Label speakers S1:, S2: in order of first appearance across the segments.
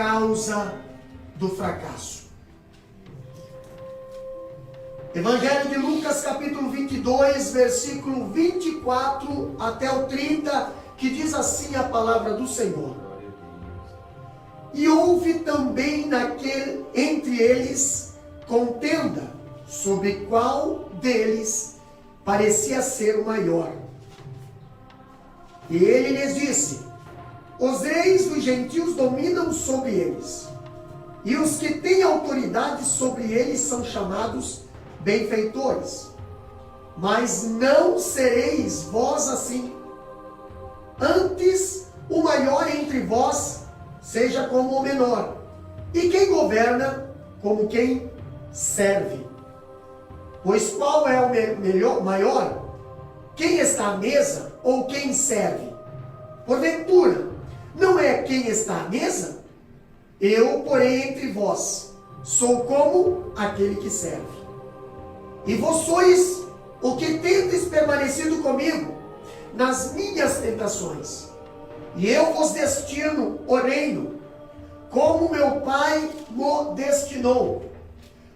S1: causa do fracasso. Evangelho de Lucas, capítulo 22, versículo 24 até o 30, que diz assim a palavra do Senhor. E houve também entre eles contenda, sobre qual deles parecia ser o maior. E ele lhes disse: os reis dos gentios dominam sobre eles, e os que têm autoridade sobre eles são chamados benfeitores. Mas não sereis vós assim. Antes, o maior entre vós seja como o menor, e quem governa como quem serve. Pois qual é o maior? Quem está à mesa ou quem serve? Porventura, não é quem está à mesa? Eu, porém, entre vós, sou como aquele que serve. E vós sois o que tendes permanecido comigo nas minhas tentações. E eu vos destino o reino, como meu Pai mo destinou,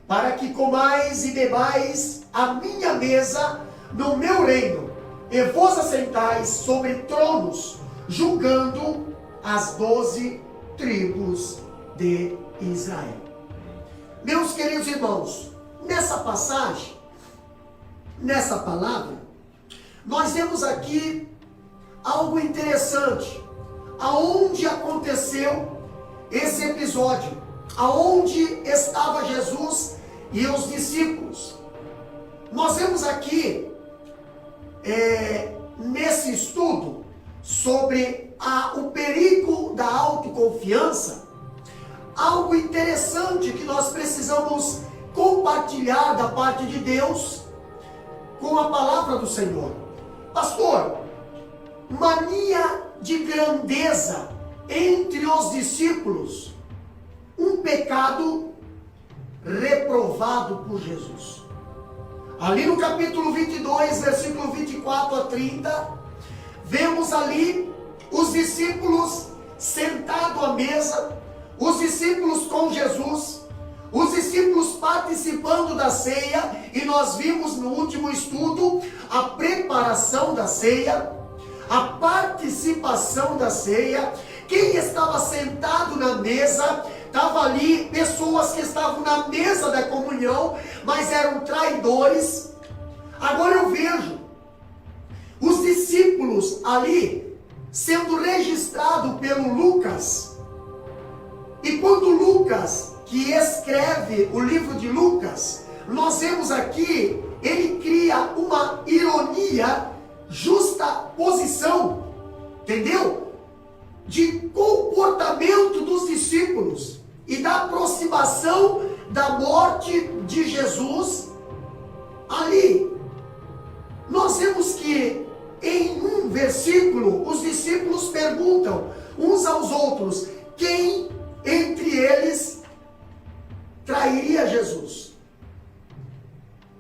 S1: para que comais e bebais a minha mesa no meu reino, e vos assentais sobre tronos, julgando as 12 tribos de Israel. Meus queridos irmãos, nessa passagem, nessa palavra, nós vemos aqui algo interessante, aonde aconteceu esse episódio, aonde estava Jesus e os discípulos. Nós vemos aqui, nesse estudo, sobre o perigo da autoconfiança, algo interessante que nós precisamos compartilhar da parte de Deus com a palavra do Senhor. Pastor, mania de grandeza entre os discípulos, um pecado reprovado por Jesus. Ali no capítulo 22, versículo 24 a 30, vemos ali os discípulos sentados à mesa, os discípulos com Jesus, os discípulos participando da ceia, e nós vimos no último estudo a preparação da ceia, a participação da ceia. Quem estava sentado na mesa, estava ali pessoas que estavam na mesa da comunhão, mas eram traidores. Agora eu vejo os discípulos ali sendo registrados pelo Lucas, e quando Lucas, que escreve o livro de Lucas, nós vemos aqui, ele cria uma ironia, justaposição, entendeu? De comportamento dos discípulos e da aproximação da morte de Jesus ali. Nós vemos que em um versículo os discípulos perguntam uns aos outros quem entre eles trairia Jesus.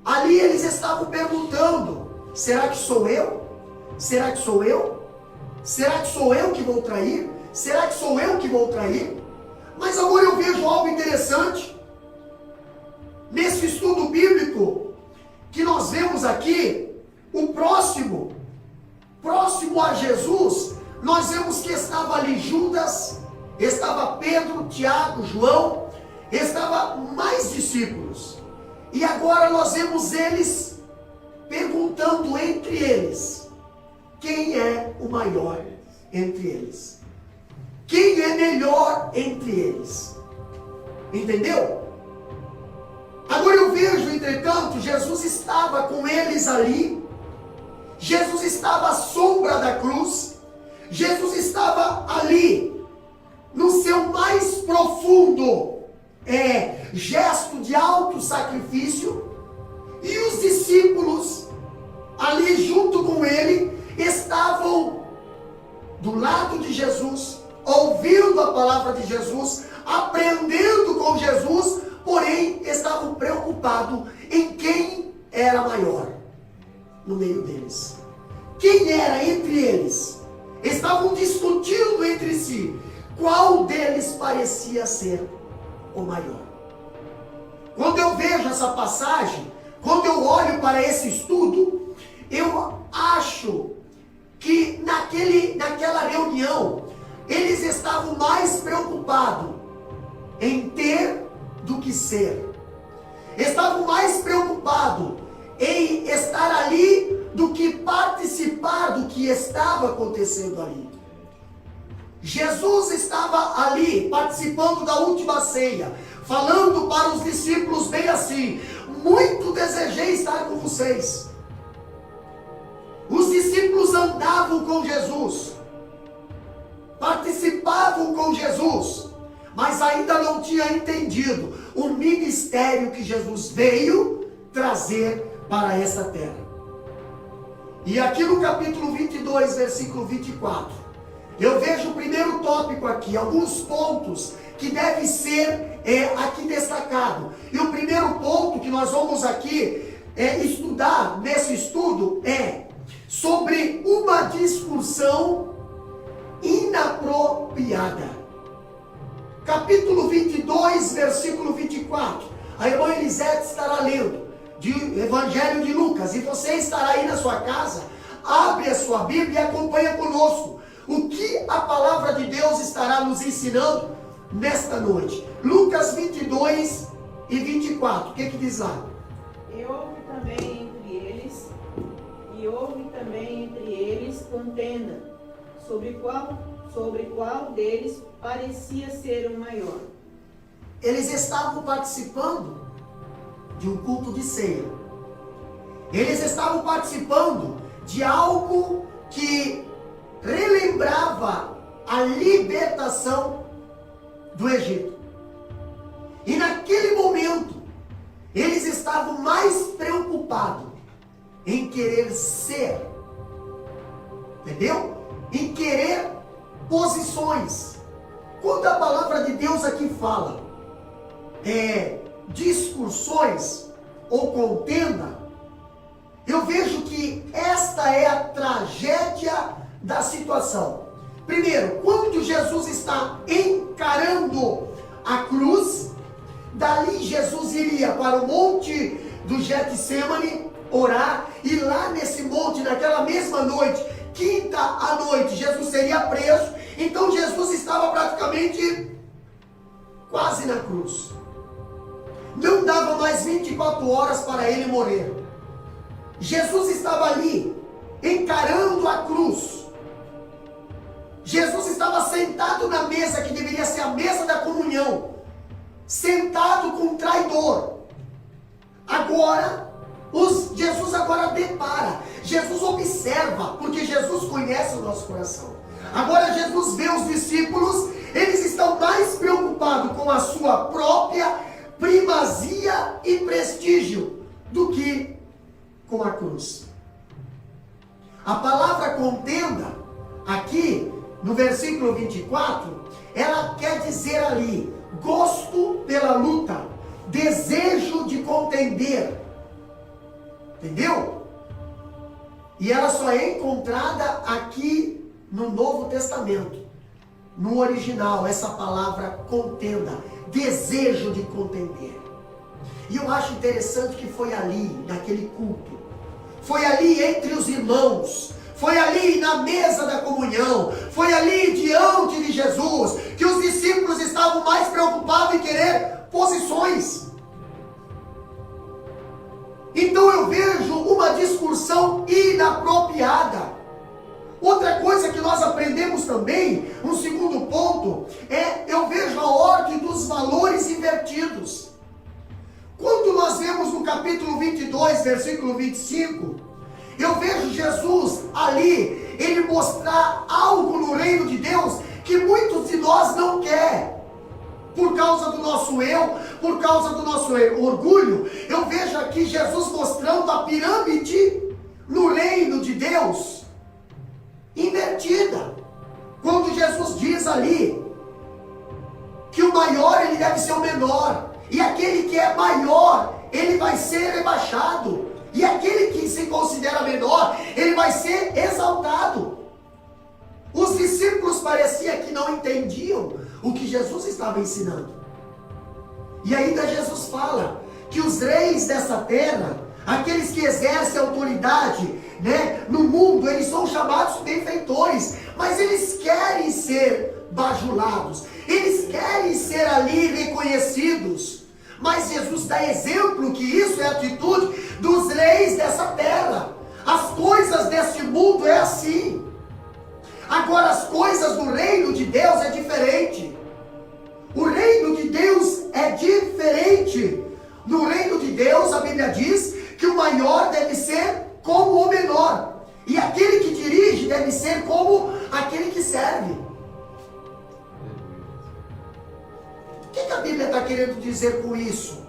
S1: Ali eles estavam perguntando: será que sou eu? Será que sou eu? Será que sou eu que vou trair? Será que sou eu que vou trair? Mas agora eu vejo algo interessante nesse estudo bíblico, que nós vemos aqui, o próximo a Jesus, nós vemos que estava ali Judas, estava Pedro, Tiago, João, estava mais discípulos. E agora nós vemos eles perguntando entre eles: quem é o maior entre eles? Quem é melhor entre eles? Entendeu? Agora eu vejo, entretanto, Jesus estava com eles ali. Jesus estava à sombra da cruz. Jesus estava ali, no seu mais profundo gesto de auto-sacrifício. E os discípulos, ali junto com ele, estavam do lado de Jesus, ouvindo a palavra de Jesus, aprendendo com Jesus, porém estavam preocupados em quem era maior no meio deles. Quem era entre eles? Estavam discutindo entre si qual deles parecia ser o maior. Quando eu vejo essa passagem, quando eu olho para esse estudo, eu acho que naquela reunião, eles estavam mais preocupados em ter do que ser. Estavam mais preocupados em estar ali do que participar do que estava acontecendo ali. Jesus estava ali participando da última ceia, falando para os discípulos bem assim: muito desejei estar com vocês. Os discípulos andavam com Jesus, participavam com Jesus, mas ainda não tinham entendido o ministério que Jesus veio trazer para essa terra. E aqui no capítulo 22, versículo 24, eu vejo o primeiro tópico aqui, alguns pontos que devem ser aqui destacado. E o primeiro ponto que nós vamos aqui estudar nesse estudo é sobre uma discussão inapropriada. Capítulo 22, versículo 24. A irmã Elisete estará lendo de Evangelho de Lucas, e você estará aí na sua casa, abre a sua Bíblia e acompanha conosco o que a palavra de Deus estará nos ensinando nesta noite. Lucas 22 e 24, o que diz lá?
S2: E houve também entre eles contenda, sobre qual deles parecia ser o maior.
S1: Eles estavam participando de um culto de ceia. Eles estavam participando de algo que relembrava a libertação do Egito. E naquele momento, eles estavam mais preocupados em querer ser, entendeu? Em querer posições. Quando a palavra de Deus aqui fala discussões ou contenda, eu vejo que esta é a tragédia da situação. Primeiro, quando Jesus está encarando a cruz, dali Jesus iria para o monte do Getsemane orar, e lá nesse monte, naquela mesma noite, quinta à noite, Jesus seria preso. Então Jesus estava praticamente quase na cruz. Não dava mais 24 horas para ele morrer. Jesus estava ali, encarando a cruz. Jesus estava sentado na mesa que deveria ser a mesa da comunhão, sentado com um traidor. Jesus agora depara, Jesus observa, porque Jesus conhece o nosso coração. Agora Jesus vê os discípulos, eles estão mais preocupados com a sua própria primazia e prestígio do que com a cruz. A palavra contenda, aqui no versículo 24, ela quer dizer ali, gosto pela luta, desejo de contender, entendeu? E ela só é encontrada aqui no Novo Testamento, no original, essa palavra contenda, desejo de contender. E eu acho interessante que foi ali, naquele culto, foi ali entre os irmãos, foi ali na mesa da comunhão, foi ali diante de Jesus, que os discípulos estavam mais preocupados em querer posições. Então eu vejo uma discussão inapropriada. Outra coisa que nós aprendemos também, um segundo ponto, eu vejo a ordem dos valores invertidos. Quando nós vemos no capítulo 22, versículo 25, eu vejo Jesus ali, ele mostrar algo no reino de Deus que muitos de nós não querem. Por causa do nosso eu, por causa do nosso orgulho, eu vejo aqui Jesus mostrando a pirâmide no reino de Deus invertida. Quando Jesus diz ali que o maior ele deve ser o menor, e aquele que é maior ele vai ser rebaixado, e aquele que se considera menor ele vai ser exaltado. Os discípulos parecia que não entendiam o que Jesus estava ensinando. E ainda Jesus fala que os reis dessa terra, aqueles que exercem autoridade, né, no mundo, eles são chamados benfeitores, mas eles querem ser bajulados, eles querem ser ali reconhecidos. Mas Jesus dá exemplo que isso é a atitude dos reis dessa terra. As coisas deste mundo é assim. Agora as coisas do reino de Deus é diferente. O reino de Deus é diferente. No reino de Deus a Bíblia diz que o maior deve ser como o menor, e aquele que dirige deve ser como aquele que serve. O que a Bíblia está querendo dizer com isso?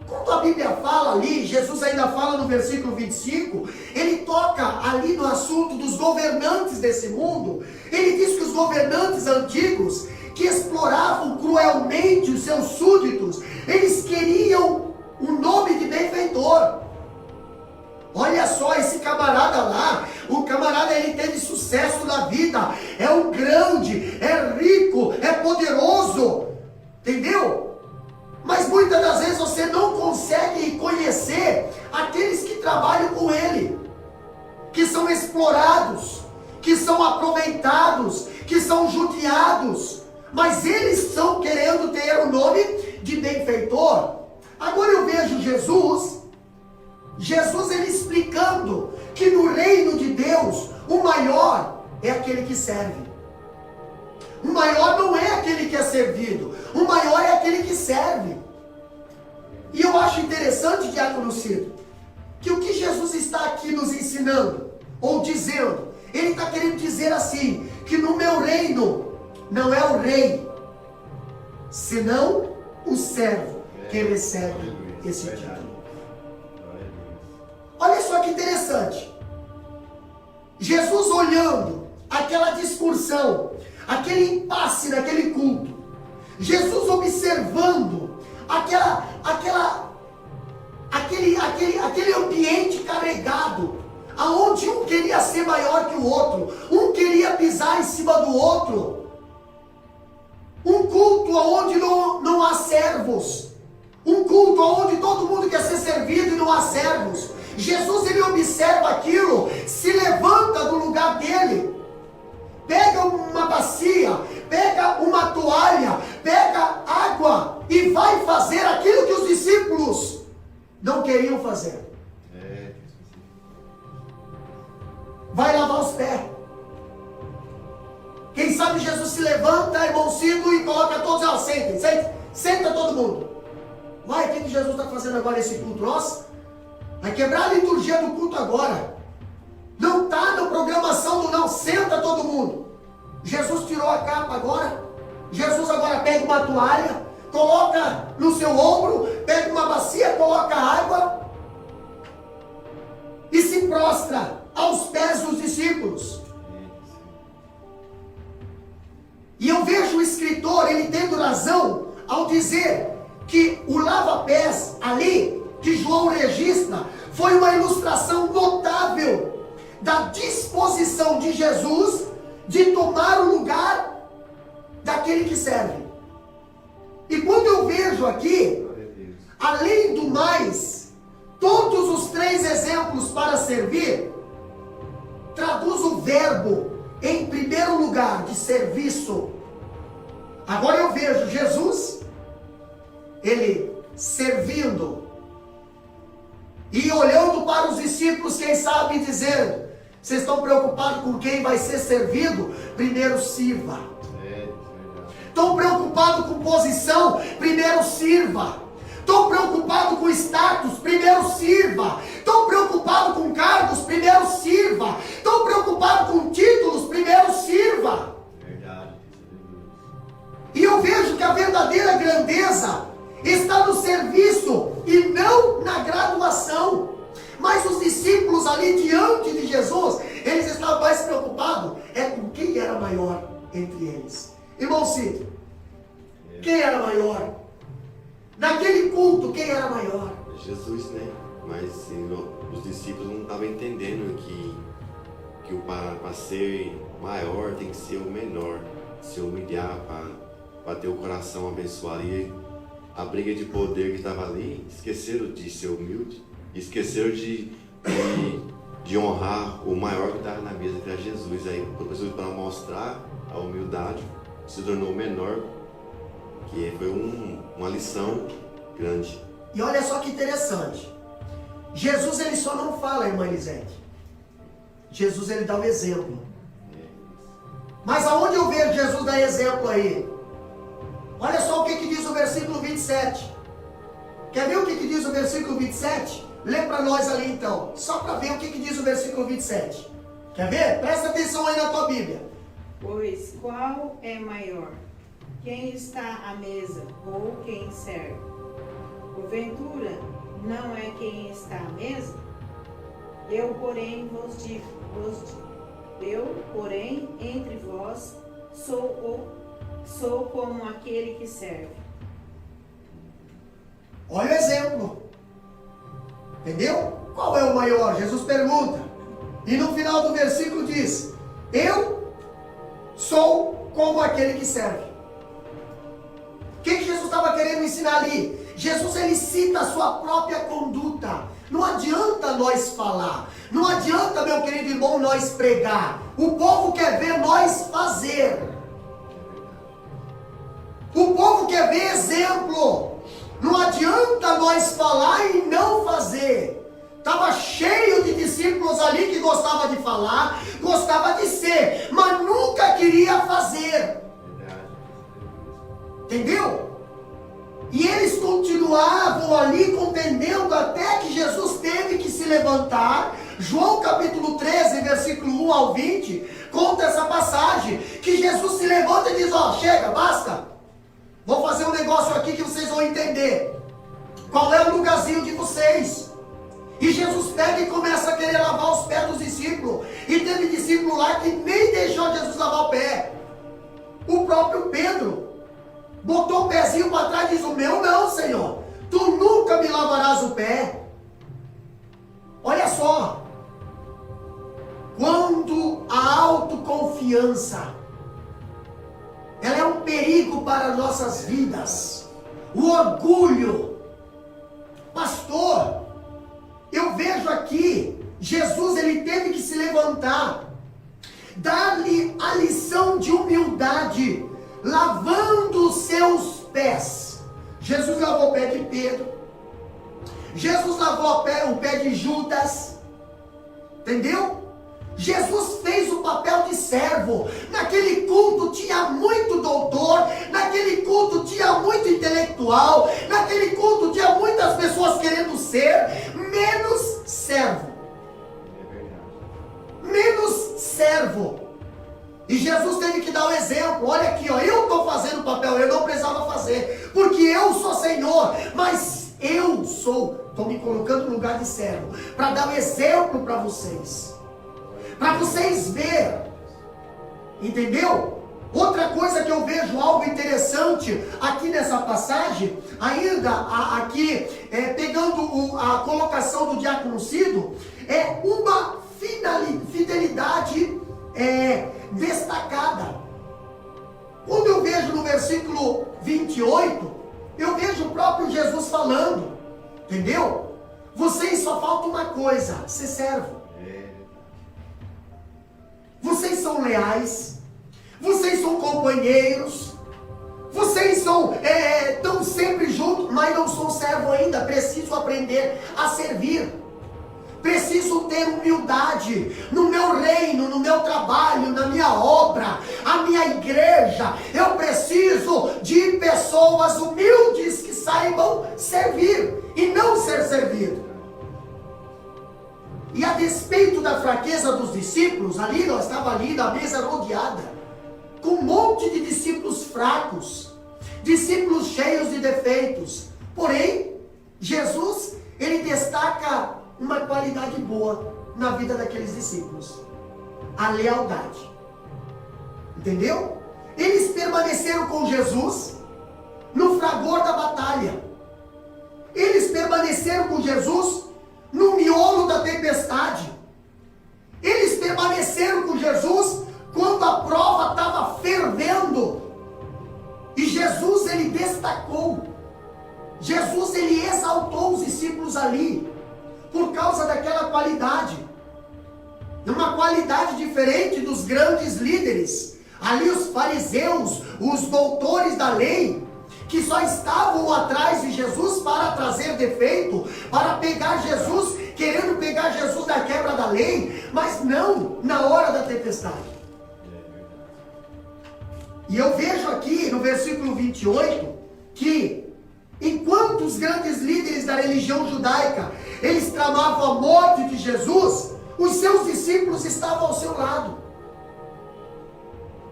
S1: Quando a Bíblia fala ali, Jesus ainda fala no versículo 25, ele toca ali no assunto dos governantes desse mundo. Ele diz que os governantes antigos, que exploravam cruelmente os seus súditos, eles queriam o nome de benfeitor. Olha só, esse camarada lá, o camarada, ele teve sucesso na vida, é um grande, é rico, é poderoso, entendeu? Mas muitas das vezes você não consegue conhecer aqueles que trabalham com ele, que são explorados, que são aproveitados, que são judiados, mas eles estão querendo ter o nome de benfeitor. Agora eu vejo Jesus ele explicando que no reino de Deus, o maior é aquele que serve. O maior não é aquele que é servido, o maior é aquele que serve. E eu acho interessante, Diácono Ciro, que o que Jesus está aqui nos ensinando, ou dizendo, ele está querendo dizer assim, que no meu reino não é o rei, senão o servo que recebe esse título. Olha só que interessante. Jesus olhando aquela discussão, aquele impasse naquele culto, Jesus observando aquele ambiente carregado, aonde um queria ser maior que o outro, um queria pisar em cima do outro, um culto onde não há servos, um culto onde todo mundo quer ser servido e não há servos. Jesus, ele observa aquilo, se levanta do lugar dele, pega uma bacia, pega uma toalha, pega água e vai fazer aquilo que os discípulos não queriam fazer. Vai lavar os pés. Quem sabe Jesus se levanta, irmãozinho, e coloca todos, ó, sentem, senta todo mundo. Vai, o que Jesus está fazendo agora nesse culto? Nossa, vai quebrar a liturgia do culto agora. Não está na programação do não, senta todo mundo. Jesus tirou a capa agora. Jesus agora pega uma toalha, coloca no seu ombro, pega uma bacia, coloca água e se prostra aos pés dos discípulos. E eu vejo o escritor, ele tendo razão ao dizer que o lava-pés ali, que João registra, foi uma ilustração notável da disposição de Jesus de tomar o lugar daquele que serve. E quando eu vejo aqui, além do mais, todos os 3 exemplos para servir, traduz o verbo em primeiro lugar de serviço. Agora eu vejo Jesus, ele servindo, e olhando para os discípulos, quem sabe dizendo, vocês estão preocupados com quem vai ser servido? Primeiro sirva. Estão preocupados com posição? Primeiro sirva. Estão preocupados com status? Primeiro sirva. Estão preocupados com cargos? Primeiro sirva. Estão preocupados com títulos? Primeiro sirva. E eu vejo que a verdadeira grandeza está no serviço e não na graduação. Mas os discípulos ali diante de Jesus, eles estavam mais preocupados com quem era maior entre eles. Irmão Cid, quem era maior? Naquele culto, quem era maior?
S3: Jesus, né? Mas os discípulos não estavam entendendo que que para ser maior tem que ser o menor, se humilhar para ter o coração abençoado. E a briga de poder que estava ali, esqueceram de ser humilde, esqueceram de honrar o maior que estava na mesa, que era Jesus. Aí o professor, para mostrar a humildade, se tornou o menor, que foi uma lição grande.
S1: E olha só que interessante. Jesus, ele só não fala, irmã Elisete. Jesus, ele dá o exemplo. Mas aonde eu vejo Jesus dar exemplo aí? Olha só o que diz o versículo 27. Quer ver o que diz o versículo 27? Lê para nós ali então, só para ver o que diz o versículo 27. Quer ver? Presta atenção aí na tua Bíblia.
S2: Pois qual é maior? Quem está à mesa ou quem serve? Porventura, não é quem está à mesa? Eu, porém, entre vós sou como aquele que serve.
S1: Olha o exemplo. Entendeu? Qual é o maior? Jesus pergunta. E no final do versículo diz: eu sou como aquele que serve. O que Jesus estava querendo ensinar ali? Jesus, ele cita a sua própria conduta. Não adianta nós falar. Não adianta, meu querido irmão, nós pregar. O povo quer ver nós fazer. O povo quer ver exemplo. Não adianta nós falar e não fazer. Estava cheio de discípulos ali que gostava de falar, gostava de ser, mas nunca queria fazer. Entendeu? E eles continuavam ali contendendo até que Jesus teve que se levantar. João capítulo 13, versículo 1 ao 20, conta essa passagem, que Jesus se levanta e diz: ó, chega, basta. Vou fazer um negócio aqui que vocês vão entender. Qual é o lugarzinho de vocês? E Jesus pega e começa a querer lavar os pés dos discípulos. E teve discípulo lá que nem deixou Jesus lavar o pé. O próprio Pedro botou o pezinho para trás e diz: o meu não, Senhor. Tu nunca me lavarás o pé. Olha só. Quando a autoconfiança, ela é um perigo para nossas vidas. O orgulho. Pastor, eu vejo aqui, Jesus, ele teve que se levantar, dar-lhe a lição de humildade, lavando os seus pés. Jesus lavou o pé de Pedro. Jesus lavou o pé de Judas. Entendeu? Jesus fez o papel de servo. Naquele culto tinha muito doutor, naquele culto tinha muito intelectual, naquele culto tinha muitas pessoas querendo ser, menos servo. Menos servo. E Jesus teve que dar o exemplo. Olha aqui, ó, eu estou fazendo o papel, eu não precisava fazer, porque eu sou Senhor, mas eu estou me colocando no lugar de servo, para dar o exemplo para vocês. Para vocês verem, entendeu? Outra coisa que eu vejo algo interessante aqui nessa passagem, ainda aqui, pegando a colocação do diácono Cido, é uma fidelidade destacada. Quando eu vejo no versículo 28, eu vejo o próprio Jesus falando, entendeu? Vocês só falta uma coisa: ser servo. Vocês são leais, vocês são companheiros, vocês estão sempre juntos, mas não são servo ainda. Preciso aprender a servir, preciso ter humildade no meu reino, no meu trabalho, na minha obra, a minha igreja. Eu preciso de pessoas humildes que saibam servir e não ser servido. E a despeito da fraqueza dos discípulos, ali nós estávamos ali na mesa rodeada, com um monte de discípulos fracos, discípulos cheios de defeitos. Porém, Jesus, ele destaca uma qualidade boa na vida daqueles discípulos: a lealdade. Entendeu? Eles permaneceram com Jesus no fragor da batalha. Eles permaneceram com Jesus no miolo da tempestade. Eles permaneceram ele destacou. Jesus, ele exaltou os discípulos ali, por causa daquela qualidade. Uma qualidade diferente dos grandes líderes. Ali os fariseus, os doutores da lei, que só estavam atrás de Jesus para trazer defeito, para pegar Jesus, querendo pegar Jesus da quebra da lei, mas não na hora da tempestade. E eu vejo aqui no versículo 28, que enquanto os grandes líderes da religião judaica, eles tramavam a morte de Jesus, os seus discípulos estavam ao seu lado.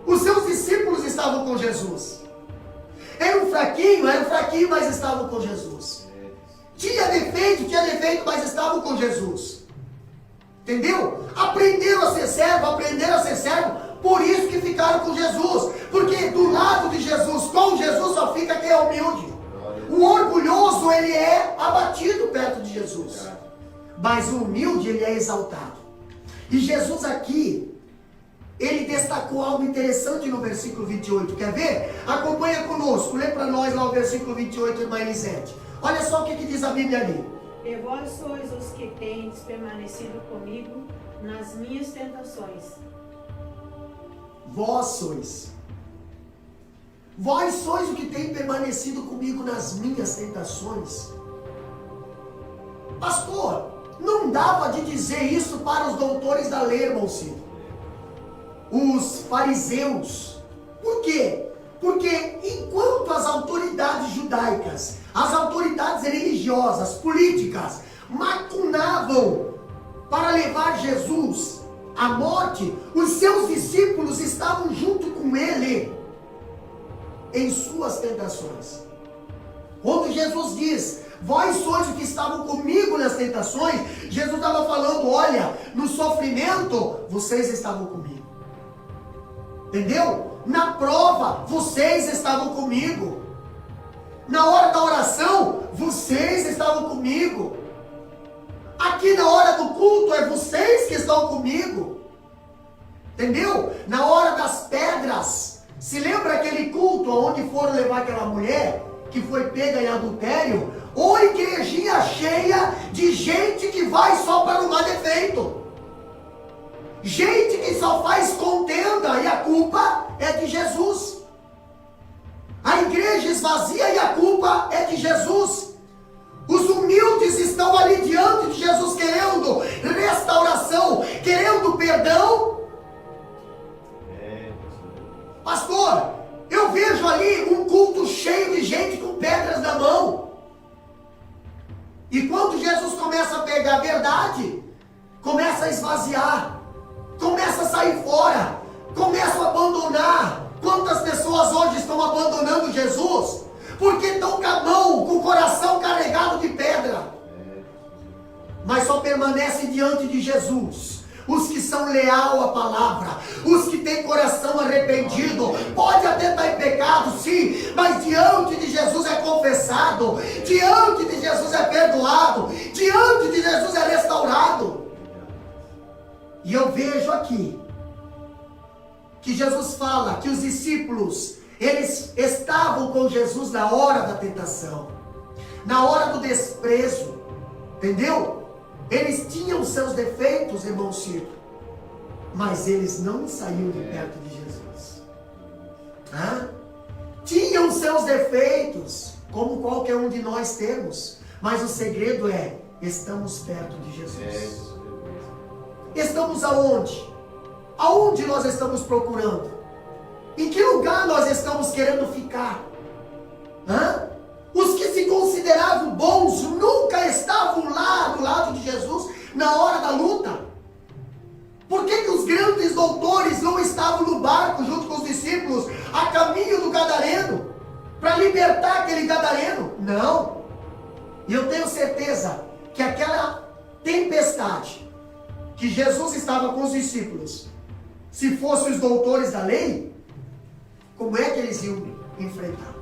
S1: Os seus discípulos estavam com Jesus. Era um fraquinho, mas estavam com Jesus. Tinha defeito, mas estavam com Jesus. Entendeu? Aprenderam a ser servo, por isso que ficaram com Jesus. Porque do lado de Jesus, com Jesus, só fica quem é humilde. O orgulhoso, ele é abatido perto de Jesus. Mas o humilde, ele é exaltado. E Jesus aqui, ele destacou algo interessante no versículo 28. Quer ver? Acompanha conosco. Lê para nós lá o versículo 28, irmã Elisete. Olha só o que diz a Bíblia ali.
S2: E vós sois os que tendes permanecido comigo nas minhas tentações.
S1: Vós sois. Vós sois o que tem permanecido comigo nas minhas tentações. Pastor, não dava de dizer isso para os doutores da lei, irmão Ciro. Os fariseus. Por quê? Porque enquanto as autoridades judaicas, as autoridades religiosas, políticas, maquinavam para levar Jesus à morte, os seus discípulos estavam junto com ele em suas tentações. Quando Jesus diz, vós sois os que estavam comigo nas tentações, Jesus estava falando, olha, no sofrimento, vocês estavam comigo. Entendeu? Na prova, vocês estavam comigo. Na hora da oração, vocês estavam comigo. Aqui na hora do culto, é vocês que estão comigo. Entendeu? Na hora das pedras, se lembra aquele culto onde foram levar aquela mulher que foi pega em adultério? Ou igrejinha cheia de gente que vai só para arrumar defeito. Gente que só faz contenda e a culpa é de Jesus. A igreja esvazia e a culpa é de Jesus. Os humildes estão ali diante de Jesus querendo restauração, querendo perdão. Pastor, eu vejo ali um culto cheio de gente com pedras na mão. E quando Jesus começa a pegar a verdade, começa a esvaziar, começa a sair fora, começa a abandonar. Quantas pessoas hoje estão abandonando Jesus? Porque estão com a mão, com o coração carregado de pedra. Mas só permanece diante de Jesus os que são leal à palavra, os que têm coração arrependido. Pode até estar em pecado, sim, mas diante de Jesus é confessado, diante de Jesus é perdoado, diante de Jesus é restaurado. E eu vejo aqui que Jesus fala que os discípulos, eles estavam com Jesus na hora da tentação, na hora do desprezo, entendeu? Eles tinham seus defeitos, irmão Ciro, mas eles não saíram de perto de Jesus. Tinham seus defeitos, como qualquer um de nós temos, mas o segredo é, estamos perto de Jesus. Estamos aonde? Aonde nós estamos procurando? Em que lugar nós estamos querendo ficar? Os que se consideravam bons nunca estavam lá do lado de Jesus na hora da luta. Por que os grandes doutores não estavam no barco junto com os discípulos a caminho do Gadareno para libertar aquele Gadareno? Não. E eu tenho certeza que aquela tempestade que Jesus estava com os discípulos, se fossem os doutores da lei, como é que eles iam enfrentar?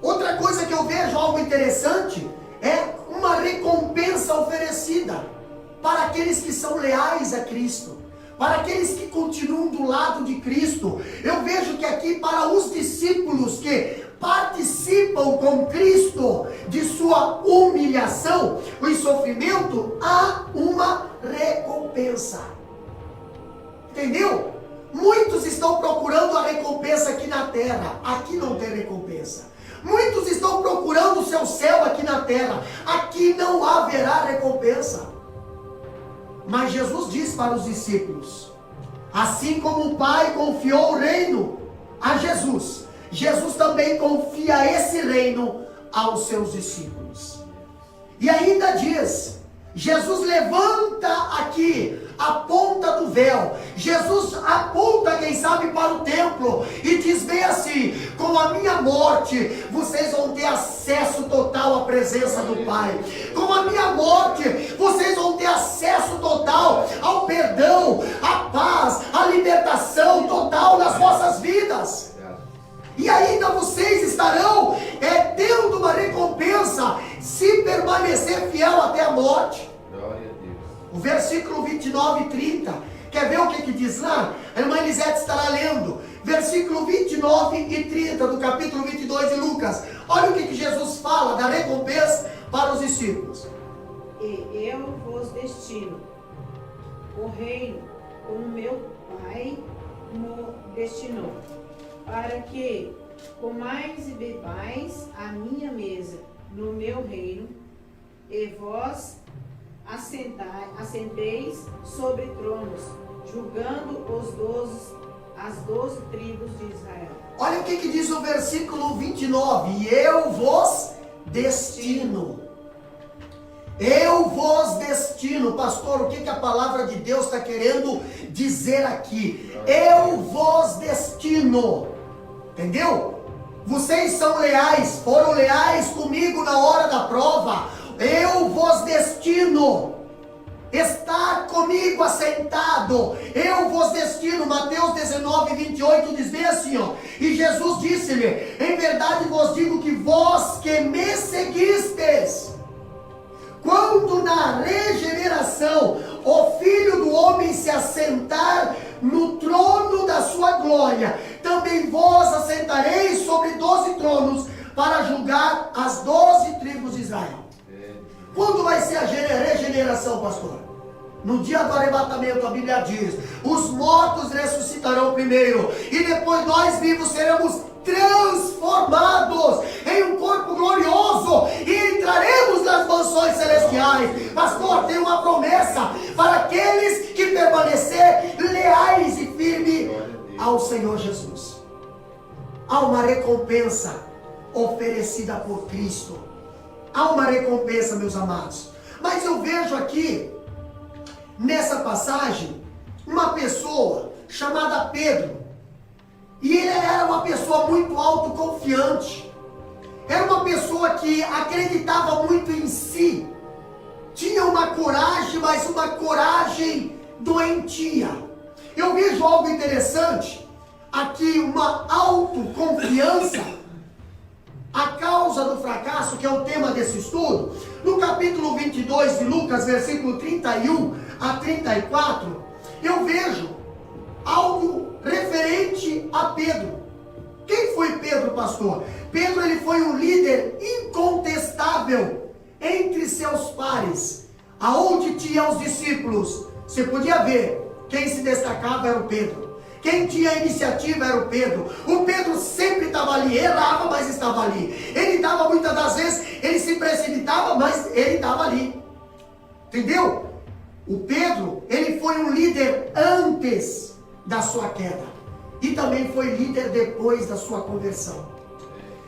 S1: Outra coisa que eu vejo, algo interessante, é uma recompensa oferecida para aqueles que são leais a Cristo. para aqueles que continuam do lado de Cristo. Eu vejo que aqui para os discípulos que participam com Cristo de sua humilhação e sofrimento, há uma recompensa. Entendeu? Muitos estão procurando a recompensa aqui na terra. Aqui não tem recompensa. Muitos estão procurando o seu céu aqui na terra. Aqui não haverá recompensa. Mas Jesus diz para os discípulos: assim como o Pai confiou o reino a Jesus, Jesus também confia esse reino aos seus discípulos. E ainda diz, Jesus levanta aqui a ponta do véu. Jesus aponta, quem sabe, para o templo e diz bem assim: com a minha morte vocês vão ter acesso total à presença do Pai. Com a minha morte vocês vão ter acesso total ao perdão, à paz, à libertação total nas vossas vidas. E ainda vocês estarão tendo uma recompensa se permanecer fiel até a morte. O versículo 29 e 30, quer ver o que diz lá? A irmã Elisete estará lendo, versículo 29 e 30 do capítulo 22 de Lucas. Olha o que Jesus fala da recompensa para os discípulos.
S2: E eu vos destino o reino como meu Pai me destinou, para que comais e bebais a minha mesa no meu reino, e vós assenteis sobre tronos, julgando as 12 tribos de Israel.
S1: Olha o que diz o versículo 29. E eu vos destino. Eu vos destino. Pastor, o que a palavra de Deus está querendo dizer aqui? Eu vos destino. Entendeu? Vocês são leais, foram leais comigo na hora da prova. Eu vos destino. Estar comigo assentado. Eu vos destino. Mateus 19, 28 diz bem assim, ó. E Jesus disse-lhe: em verdade vos digo que vós que me seguistes, quando na regeneração o Filho do Homem se assentar no trono da sua glória, também vós assentareis sobre 12 tronos para julgar as 12 tribos de Israel. Quando vai ser a regeneração, pastor? No dia do arrebatamento, a Bíblia diz: os mortos ressuscitarão primeiro, e depois nós vivos seremos transformados em um corpo glorioso e entraremos nas mansões celestiais. Pastor, tem uma promessa para aqueles que permanecer leais e firmes ao Senhor Jesus. Há uma recompensa oferecida por Cristo. Há uma recompensa, meus amados. Mas eu vejo aqui, nessa passagem, uma pessoa chamada Pedro. E ele era uma pessoa muito autoconfiante. Era uma pessoa que acreditava muito em si. Tinha uma coragem, mas uma coragem doentia. Eu vejo algo interessante. Aqui, uma autoconfiança. A causa do fracasso, que é o tema desse estudo. No capítulo 22 de Lucas, versículo 31 a 34, eu vejo algo referente a Pedro. Quem foi Pedro, pastor? Pedro, ele foi um líder incontestável entre seus pares. Aonde tinha os discípulos, você podia ver, quem se destacava era o Pedro. Quem tinha iniciativa era o Pedro. O Pedro sempre estava ali, errava, mas estava ali. Ele dava, muitas das vezes, ele se precipitava, mas ele estava ali. Entendeu? O Pedro, ele foi um líder antes da sua queda. E também foi líder depois da sua conversão.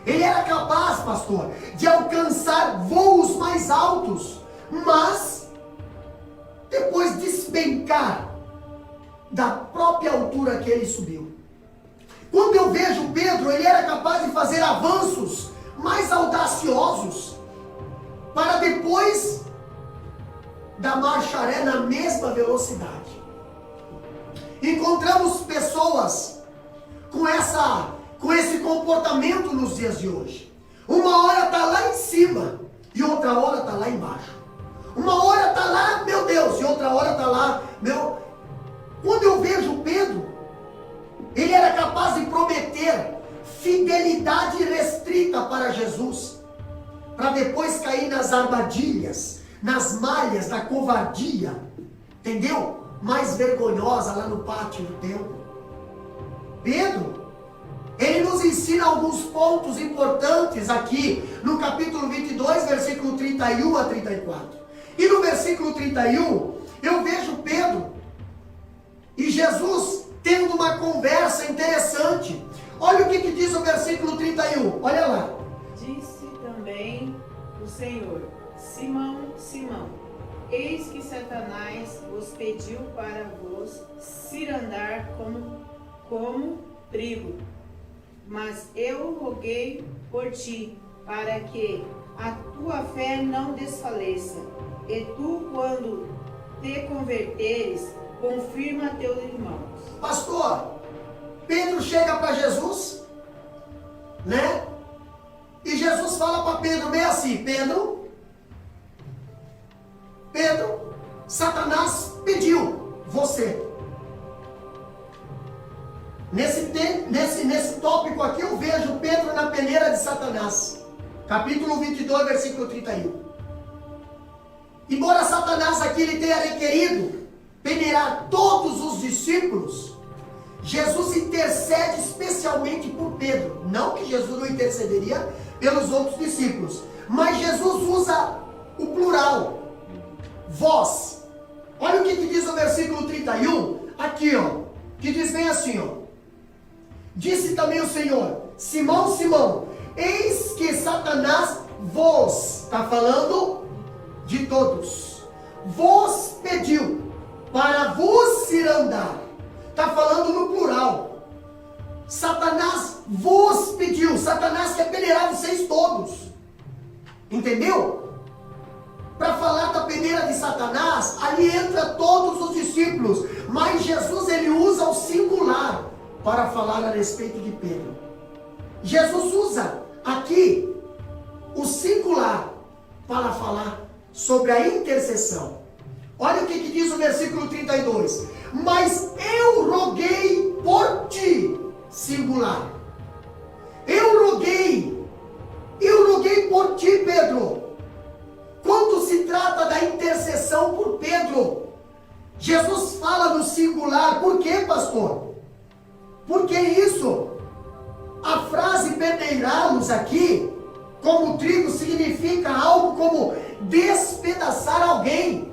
S1: Ele era capaz, pastor, de alcançar voos mais altos, mas depois despencar da própria altura que ele subiu. Quando eu vejo Pedro, ele era capaz de fazer avanços mais audaciosos, para depois da marcha ré na mesma velocidade. Encontramos pessoas com esse comportamento nos dias de hoje. Uma hora está lá em cima e outra hora está lá embaixo. Uma hora está lá, meu Deus, e outra hora está lá, Quando eu vejo Pedro, ele era capaz de prometer fidelidade restrita para Jesus, para depois cair nas armadilhas, nas malhas da covardia, entendeu? Mais vergonhosa lá no pátio do templo. Pedro, ele nos ensina alguns pontos importantes aqui no capítulo 22, versículo 31 a 34. E no versículo 31, eu vejo Pedro e Jesus tendo uma conversa interessante. Olha o que diz o versículo 31, olha lá.
S2: Disse também o Senhor: Simão, Simão, eis que Satanás vos pediu para vos cirandar como trigo. Mas eu roguei por ti, para que a tua fé não desfaleça. E tu, quando te converteres, confirma teus irmãos.
S1: Pastor, Pedro chega para Jesus, né? E Jesus fala para Pedro bem assim: Pedro, Satanás pediu você. Nesse tópico aqui eu vejo Pedro na peneira de Satanás. Capítulo 22, versículo 31. Embora Satanás aqui ele tenha requerido peneirar todos os discípulos, Jesus intercede especialmente por Pedro. Não que Jesus não intercederia pelos outros discípulos, mas Jesus usa o plural, vós. Olha o que diz o versículo 31, aqui ó, que diz bem assim ó. Disse também o Senhor: Simão, Simão, eis que Satanás vos, está falando de todos, vos pediu para vos cirandar. Está falando no plural. Satanás vos pediu. Satanás quer peneirar vocês todos. Entendeu? Para falar da peneira de Satanás, ali entra todos os discípulos. Mas Jesus ele usa o singular para falar a respeito de Pedro. Jesus usa aqui o singular para falar sobre a intercessão. Olha o que diz o versículo 32. Mas eu roguei por ti, singular. Eu roguei por ti, Pedro. Quando se trata da intercessão por Pedro, Jesus fala no singular. Por quê, pastor? Porque isso, a frase peneirá-los aqui, como trigo, significa algo como despedaçar alguém.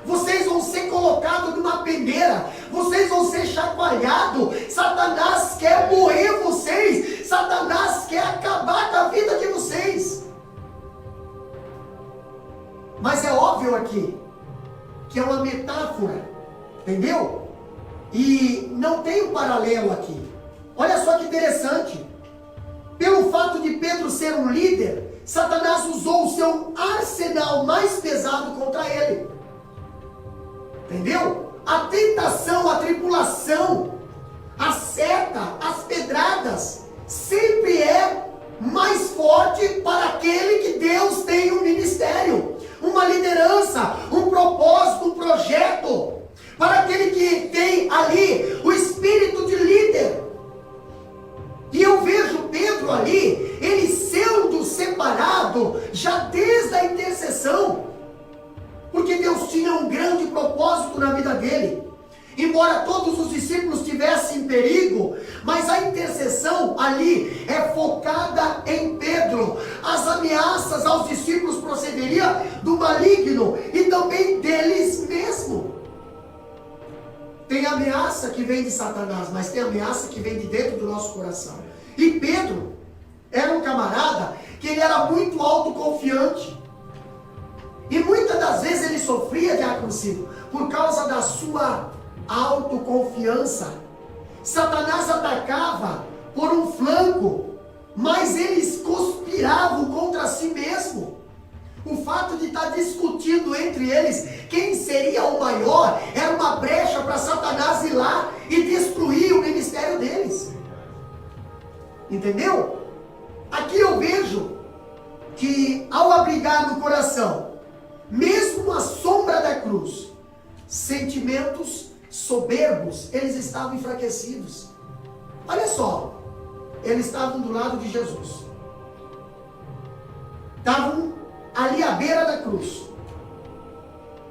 S1: Vocês vão ser colocados numa peneira, vocês vão ser chacoalhados. Satanás quer moer vocês, Satanás quer acabar com a vida de vocês. Mas é óbvio aqui que é uma metáfora, entendeu? E não tem um paralelo aqui. Olha só que interessante. Pelo fato de Pedro ser um líder, Satanás usou o seu arsenal mais pesado contra ele. Entendeu? A tentação, a tribulação, a seta, as pedradas, sempre é mais forte para aquele que Deus tem um ministério, uma liderança, um propósito, um projeto. Para aquele que tem ali o espírito de líder. E eu vejo Pedro ali, ele sendo separado já desde a intercessão. Porque Deus tinha um grande propósito na vida dele. Embora todos os discípulos tivessem perigo, mas a intercessão ali é focada em Pedro. As ameaças aos discípulos procederiam do maligno e também deles mesmos. Tem ameaça que vem de Satanás, mas tem ameaça que vem de dentro do nosso coração. E Pedro era um camarada que ele era muito autoconfiante. E muitas das vezes ele sofria, diácono Ciro, por causa da sua autoconfiança. Satanás atacava por um flanco, mas eles conspiravam contra si mesmo. O fato de estar discutindo entre eles quem seria o maior era uma brecha para Satanás ir lá e destruir o ministério deles. Entendeu? Aqui eu vejo que ao abrigar no coração, mesmo a sombra da cruz, sentimentos soberbos, eles estavam enfraquecidos. Olha só, eles estavam do lado de Jesus. Estavam ali à beira da cruz.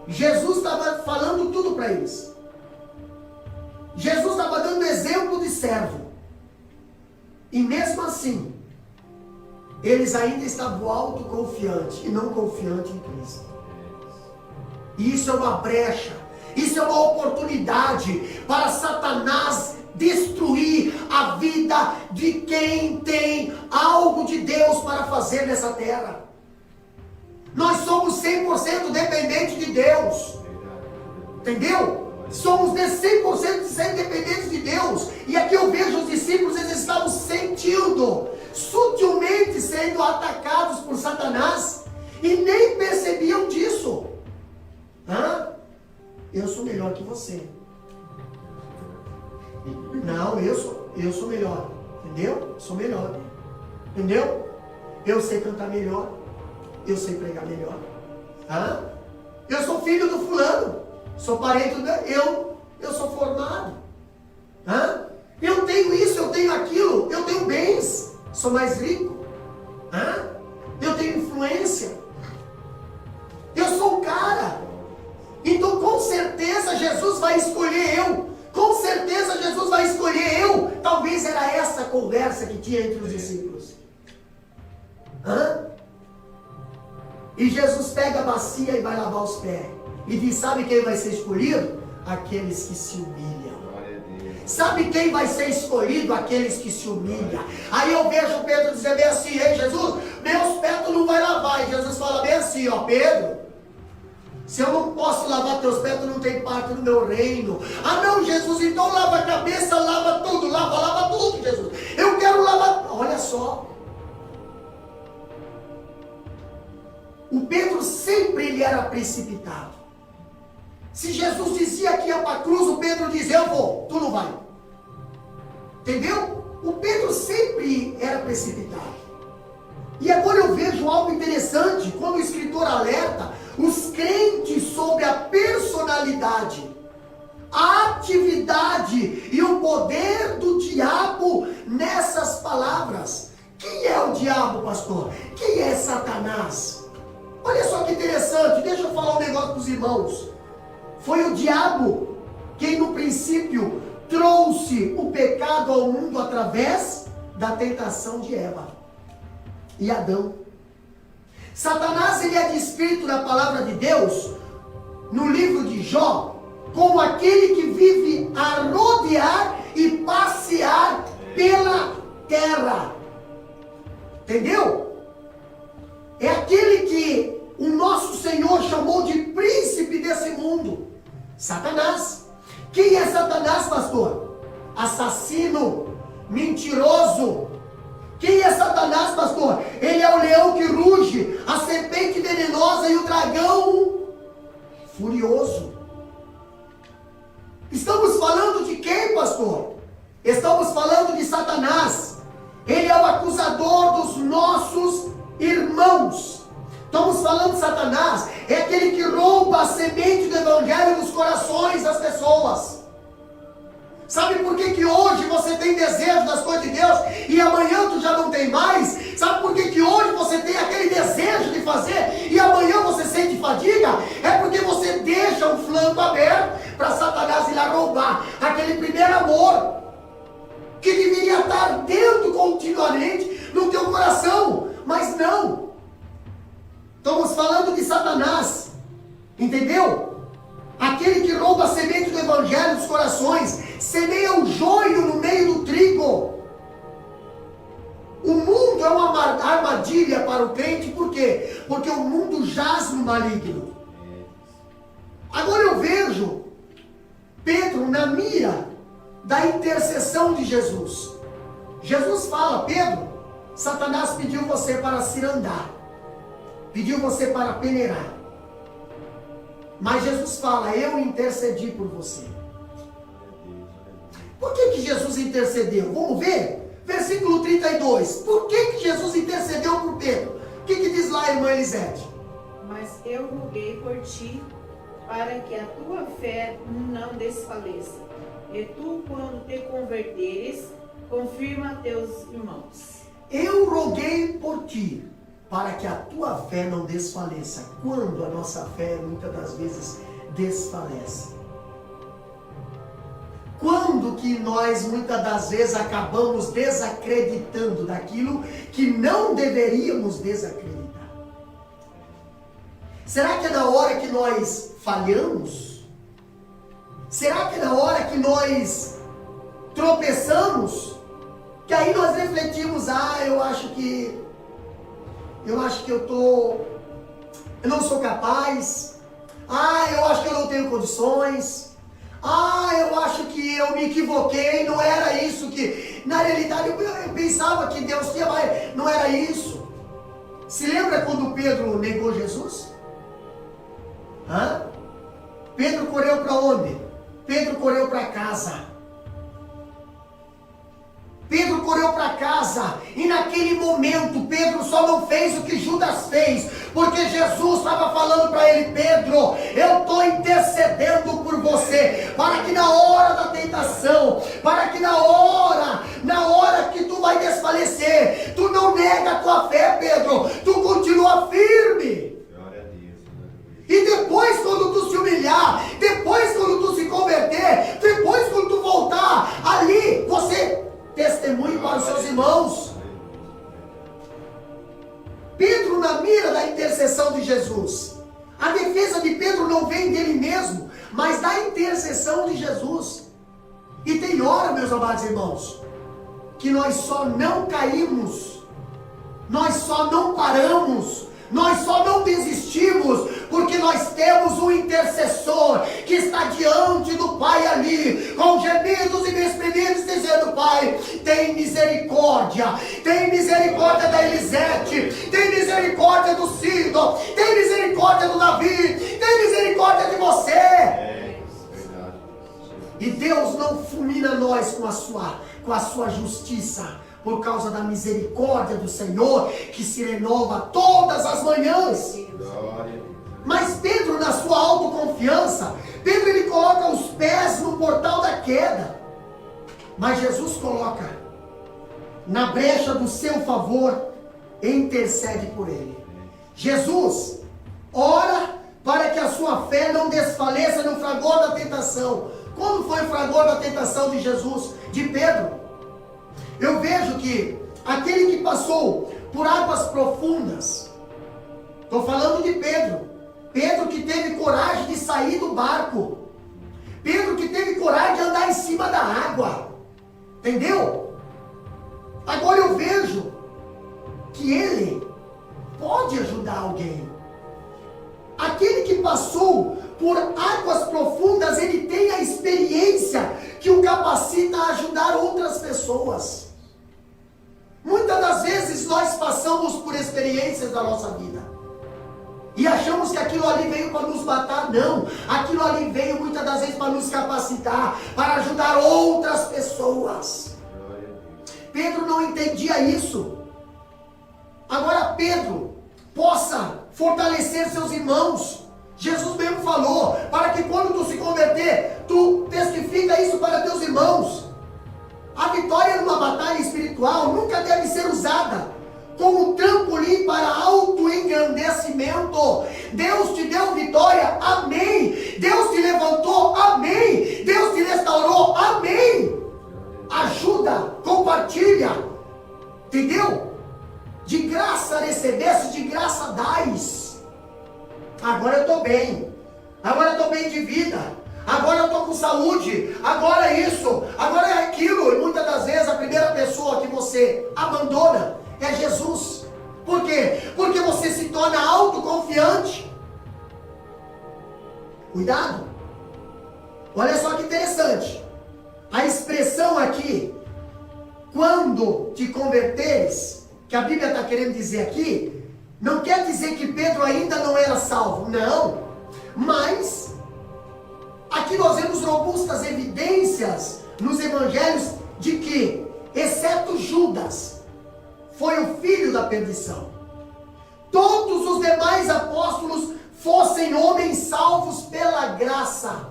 S1: Jesus estava falando tudo para eles. Jesus estava dando exemplo de servo. E mesmo assim, eles ainda estavam autoconfiantes e não confiantes em Cristo. E isso é uma brecha, isso é uma oportunidade para Satanás destruir a vida de quem tem algo de Deus para fazer nessa terra. Nós somos 100% dependentes de Deus. Entendeu? Somos 100% dependentes de Deus. E aqui eu vejo os discípulos, eles estavam sentindo, sutilmente sendo atacados por Satanás, e nem percebiam disso. Eu sou melhor que você. Não, eu sou melhor. Entendeu? Sou melhor. Entendeu? Eu sei cantar melhor. Eu sei pregar melhor. Eu sou filho do fulano. Sou parente do... Eu sou formado. Eu tenho isso, eu tenho aquilo. Eu tenho bens. Sou mais rico. Eu tenho influência. Eu sou o cara. Então com certeza Jesus vai escolher eu. Com certeza Jesus vai escolher eu. Talvez era essa a conversa que tinha entre os discípulos. E Jesus pega a bacia e vai lavar os pés. E diz, sabe quem vai ser escolhido? Aqueles que se humilham. Sabe quem vai ser escolhido? Aqueles que se humilham. Aí eu vejo Pedro dizer bem assim, ei Jesus, meus pés tu não vai lavar. E Jesus fala bem assim, ó Pedro, se eu não posso lavar teus pés, tu não tem parte no meu reino. Ah não, Jesus, então lava a cabeça, lava tudo, lava tudo, Jesus. Eu quero lavar, olha só. O Pedro sempre ele era precipitado. Se Jesus dizia que ia para a cruz, o Pedro dizia, eu vou, tu não vai. Entendeu? O Pedro sempre era precipitado. E agora eu vejo algo interessante, quando o escritor alerta os crentes sobre a personalidade, a atividade e o poder do diabo nessas palavras. Quem é o diabo, pastor? Quem é Satanás? Olha só que interessante, deixa eu falar um negócio para os irmãos. Foi o diabo quem no princípio trouxe o pecado ao mundo através da tentação de Eva e Adão. Satanás ele é descrito na palavra de Deus, no livro de Jó, como aquele que vive a rodear e passear pela terra. Entendeu? É aquele que o nosso Senhor chamou de príncipe desse mundo. Satanás. Quem é Satanás, pastor? Assassino, mentiroso. Quem é Satanás, pastor? Ele é o leão que ruge, a serpente venenosa e o dragão furioso. Estamos falando de quem, pastor? Estamos falando de Satanás. Ele é o acusador dos nossos irmãos. Estamos falando de Satanás, é aquele que rouba a semente do evangelho dos corações das pessoas. Sabe por que hoje você tem desejo das coisas de Deus e amanhã tu já não tem mais? Sabe por que hoje você tem aquele desejo de fazer e amanhã você sente fadiga? É porque você deixa o flanco aberto para Satanás ir lá roubar aquele primeiro amor que deveria estar dentro continuamente no teu coração, mas não. Estamos falando de Satanás, entendeu? Aquele que rouba a semente do evangelho dos corações, semeia o joio no meio do trigo. O mundo é uma armadilha para o crente, por quê? Porque o mundo jaz no maligno. Agora eu vejo Pedro na mira da intercessão de Jesus. Jesus fala, Pedro, Satanás pediu você para cirandar, pediu você para peneirar. Mas Jesus fala, eu intercedi por você. Por que Jesus intercedeu? Vamos ver? Versículo 32. Por que Jesus intercedeu por Pedro? O que diz lá, irmã Elisete?
S2: Mas eu roguei por ti, para que a tua fé não desfaleça. E tu, quando te converteres, confirma teus irmãos.
S1: Eu roguei por ti, para que a tua fé não desfaleça. Quando a nossa fé, muitas das vezes, desfalece. Quando que nós, muitas das vezes, acabamos desacreditando daquilo que não deveríamos desacreditar? Será que é na hora que nós falhamos? Será que é na hora que nós tropeçamos? Que aí nós refletimos, eu acho que eu não sou capaz. Eu acho que eu não tenho condições. Eu acho que eu me equivoquei, não era isso que... Na realidade, eu pensava que Deus tinha, mas não era isso. Se lembra quando Pedro negou Jesus? Pedro correu para onde? Pedro correu para casa. Pedro correu para casa, e naquele momento Pedro só não fez o que Judas fez, porque Jesus estava falando para ele: Pedro, eu estou intercedendo por você, para que na hora da tentação, para que na hora que tu vai desfalecer, tu não nega a tua fé, Pedro, tu continua firme. E depois, quando tu se humilhar, depois quando tu se converter, depois quando tu voltar, ali você testemunhe para os seus irmãos. Pedro na mira da intercessão de Jesus. A defesa de Pedro não vem dele mesmo, mas da intercessão de Jesus. E tem hora, meus amados irmãos, que nós só não caímos, nós só não paramos, nós só não desistimos, porque nós temos um intercessor que está diante do Pai ali, com gemidos e exprimidos, dizendo: Pai, tem misericórdia da Elisete, tem misericórdia do Cido, tem misericórdia do Davi, tem misericórdia de você. E Deus não fulmina nós com a sua justiça, por causa da misericórdia do Senhor, que se renova todas as manhãs. Mas Pedro, na sua autoconfiança, Pedro ele coloca os pés no portal da queda. Mas Jesus coloca na brecha do seu favor e intercede por ele. Jesus ora para que a sua fé não desfaleça no fragor da tentação. Como foi o fragor da tentação de Jesus, de Pedro? Eu vejo que aquele que passou por águas profundas, estou falando de Pedro, Pedro que teve coragem de sair do barco, Pedro que teve coragem de andar em cima da água, entendeu? Agora eu vejo que ele pode ajudar alguém. Aquele que passou por águas profundas, ele tem a experiência que o capacita a ajudar outras pessoas. Muitas das vezes nós passamos por experiências da nossa vida e achamos que aquilo ali veio para nos matar. Não, aquilo ali veio muitas das vezes para nos capacitar, para ajudar outras pessoas. Pedro não entendia isso. Agora Pedro possa fortalecer seus irmãos. Jesus mesmo falou, para que quando tu se converter, tu testifica isso para teus irmãos. A vitória numa batalha espiritual nunca deve ser usada como trampolim para autoengrandecimento. Deus te deu vitória, amém. Deus te levantou, amém. Deus te restaurou, amém. Ajuda, compartilha, entendeu? De graça recebeste, de graça dais. Agora eu estou bem, agora eu estou bem de vida, agora eu estou com saúde, agora é isso, agora é aquilo. E muitas das vezes a primeira pessoa que você abandona é Jesus. Por quê? Porque você se torna autoconfiante. Cuidado. Olha só que interessante. A expressão aqui, quando te converteres, que a Bíblia está querendo dizer aqui, não quer dizer que Pedro ainda não era salvo, não. Mas aqui nós vemos robustas evidências nos evangelhos de que, exceto Judas, foi o filho da perdição. Todos os demais apóstolos fossem homens salvos pela graça.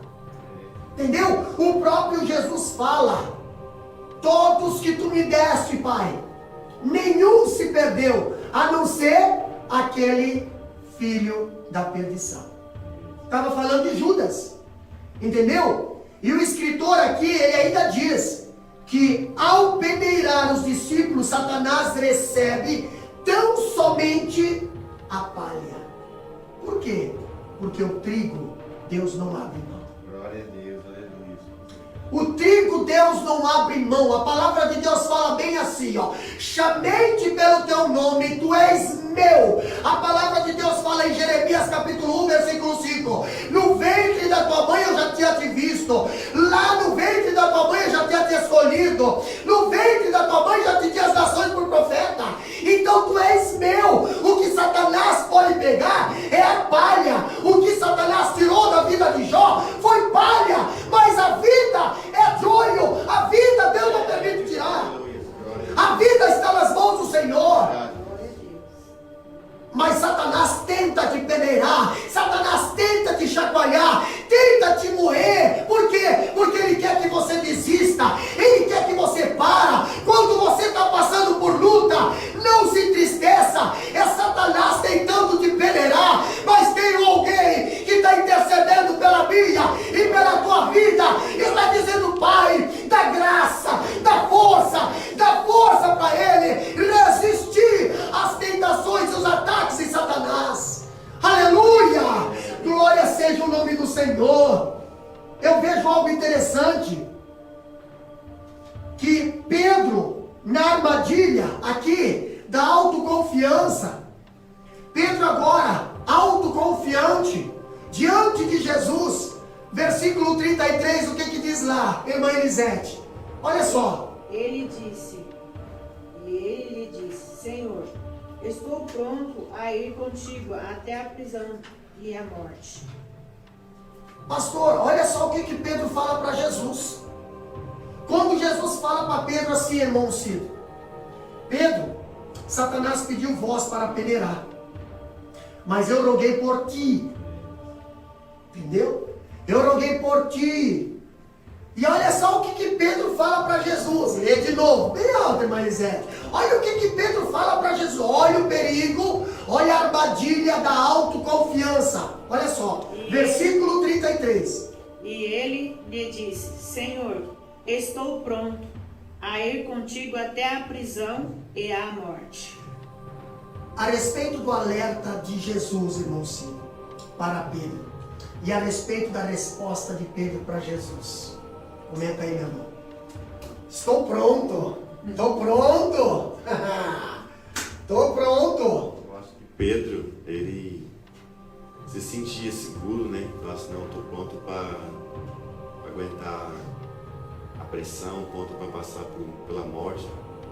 S1: Entendeu? O próprio Jesus fala: todos que tu me deste, Pai, nenhum se perdeu, a não ser aquele filho da perdição. Estava falando de Judas, entendeu? E o escritor aqui, ele ainda diz que ao peneirar os discípulos, Satanás recebe tão somente a palha. Por quê? Porque o trigo Deus não abre mão.
S3: Glória a Deus, aleluia.
S1: O trigo Deus não abre mão. A palavra de Deus fala bem assim, ó: chamei-te pelo teu nome, tu és meu. A palavra de Deus fala em Jeremias capítulo 1, versículo 5: no ventre da tua mãe eu já tinha te visto, lá no ventre da tua mãe eu já tinha te escolhido, no ventre da tua mãe já te tinha as nações por profeta. Então tu és meu. O que Satanás pode pegar é a palha. O que Satanás tirou da vida de Jó foi palha, mas a vida é joio. A vida Deus não permite tirar. A vida está nas mãos do Senhor. Mas Satanás tenta te peneirar, Satanás tenta te chacoalhar, tenta te moer. Por quê? Porque ele quer que você desista, ele quer que você para. Quando você está passando por luta, não se entristeça. É Satanás tentando te peneirar, mas tem alguém que está intercedendo pela minha e pela tua vida. Está dizendo: Pai, dá graça, dá força para ele resistir às tentações e os ataques de Satanás. Aleluia! Glória seja o nome do Senhor. Eu vejo algo interessante, que Pedro, na armadilha aqui da autoconfiança, Pedro agora, autoconfiante, diante de Jesus, versículo 33, o que diz lá, irmã Elisete? Olha só.
S2: Ele lhe disse: Senhor, estou pronto a ir contigo até a prisão e a morte.
S1: Pastor, olha só o que Pedro fala para Jesus. Quando Jesus fala para Pedro assim, irmão Cido: Pedro, Satanás pediu voz para peneirar, mas eu roguei por ti. Entendeu? Eu roguei por ti. E olha só o que Pedro fala para Jesus. Lê de novo, bem alto, irmã Elisete. Olha o que Pedro fala para Jesus. Olha o perigo, olha a armadilha da autoconfiança. Olha só, versículo 33.
S2: E ele lhe disse: Senhor, estou pronto a ir contigo até a prisão e a morte.
S1: A respeito do alerta de Jesus, irmão Ciro, para Pedro, e a respeito da resposta de Pedro para Jesus. Comenta aí, meu irmão. Estou pronto. Estou pronto. Estou pronto.
S3: Eu acho que Pedro, ele se sentia seguro, né? Então, assim, não, estou pronto para aguentar a pressão, pronto para passar pela morte,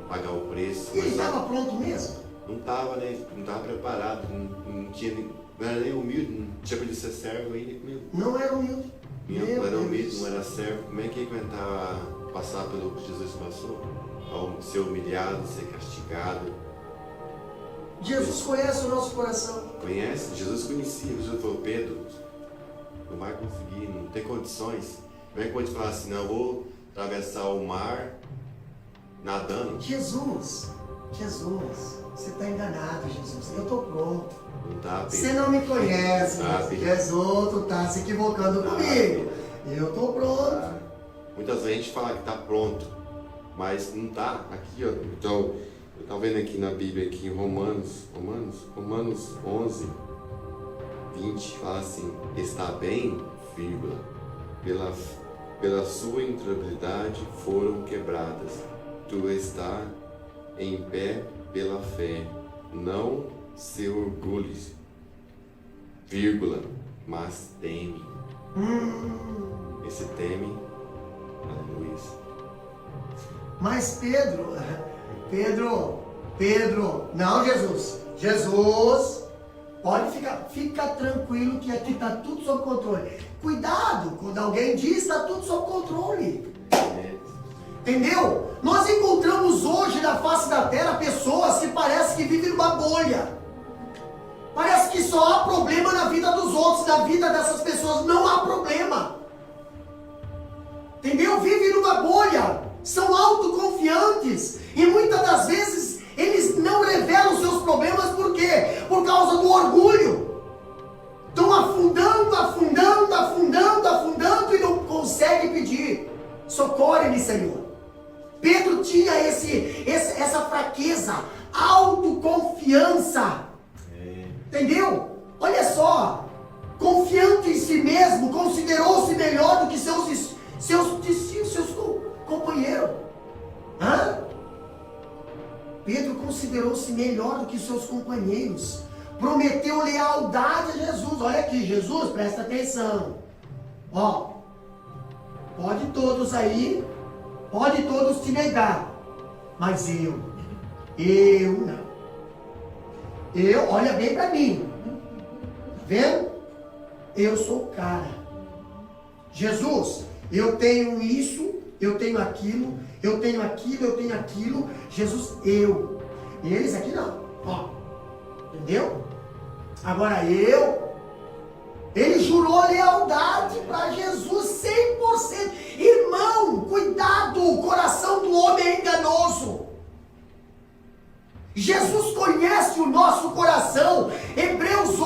S3: pagar o preço.
S1: E ele estava pronto mesmo?
S3: Não estava, né? Não estava preparado, não era nem humilde, não tinha para ele ser servo ainda comigo.
S1: Não era humilde.
S3: Não era humilde, não era servo. Como é que ia aguentar passar pelo que Jesus passou? Ao ser humilhado, ser castigado.
S1: Jesus conhece o nosso coração.
S3: Conhece? Jesus conhecia. Jesus falou: Pedro, não vai conseguir, não tem condições. Como é que pode falar assim: não, eu vou atravessar o mar nadando?
S1: Jesus, você está enganado, Jesus. Eu estou pronto.
S3: Não tá, Pedro.
S1: Você não me conhece, Jesus, tu está se equivocando comigo. Eu estou pronto.
S3: Muitas vezes a gente fala que está pronto, mas não está. Aqui, ó. Então, eu estava vendo aqui na Bíblia, aqui em Romanos 11, 20, fala assim: está bem, vírgula, pela sua intrabilidade foram quebradas. Tu está em pé pela fé. Não se orgulhes, vírgula, mas teme. Esse teme, aleluia.
S1: Mas Pedro, não, Jesus, pode fica tranquilo que aqui está tudo sob controle. Cuidado, quando alguém diz está tudo sob controle. Entendeu? Nós encontramos hoje na face da terra pessoas que parece que vivem numa bolha. Parece que só há problema na vida dos outros, na vida dessas pessoas não há problema. Entendeu? Vivem numa bolha, são autoconfiantes e muitas das vezes eles não revelam seus problemas, por quê? Por causa do orgulho. Estão afundando e não conseguem pedir. Socorre-me, Senhor. Pedro tinha essa fraqueza, autoconfiança. Entendeu? Olha só, confiante em si mesmo, considerou-se melhor do que seus companheiros. Pedro considerou-se melhor do que seus companheiros. Prometeu lealdade a Jesus. Olha aqui, Jesus, presta atenção. Ó, pode todos te negar, mas eu não. Olha bem para mim. Tá vendo? Eu sou o cara. Jesus, eu tenho isso, eu tenho aquilo, eu tenho aquilo. Jesus, eu. E eles aqui não. Ó. Entendeu? Agora ele jurou lealdade para Jesus 100%. Irmão, cuidado, o coração do homem é enganoso. Jesus conhece o nosso coração. Hebreus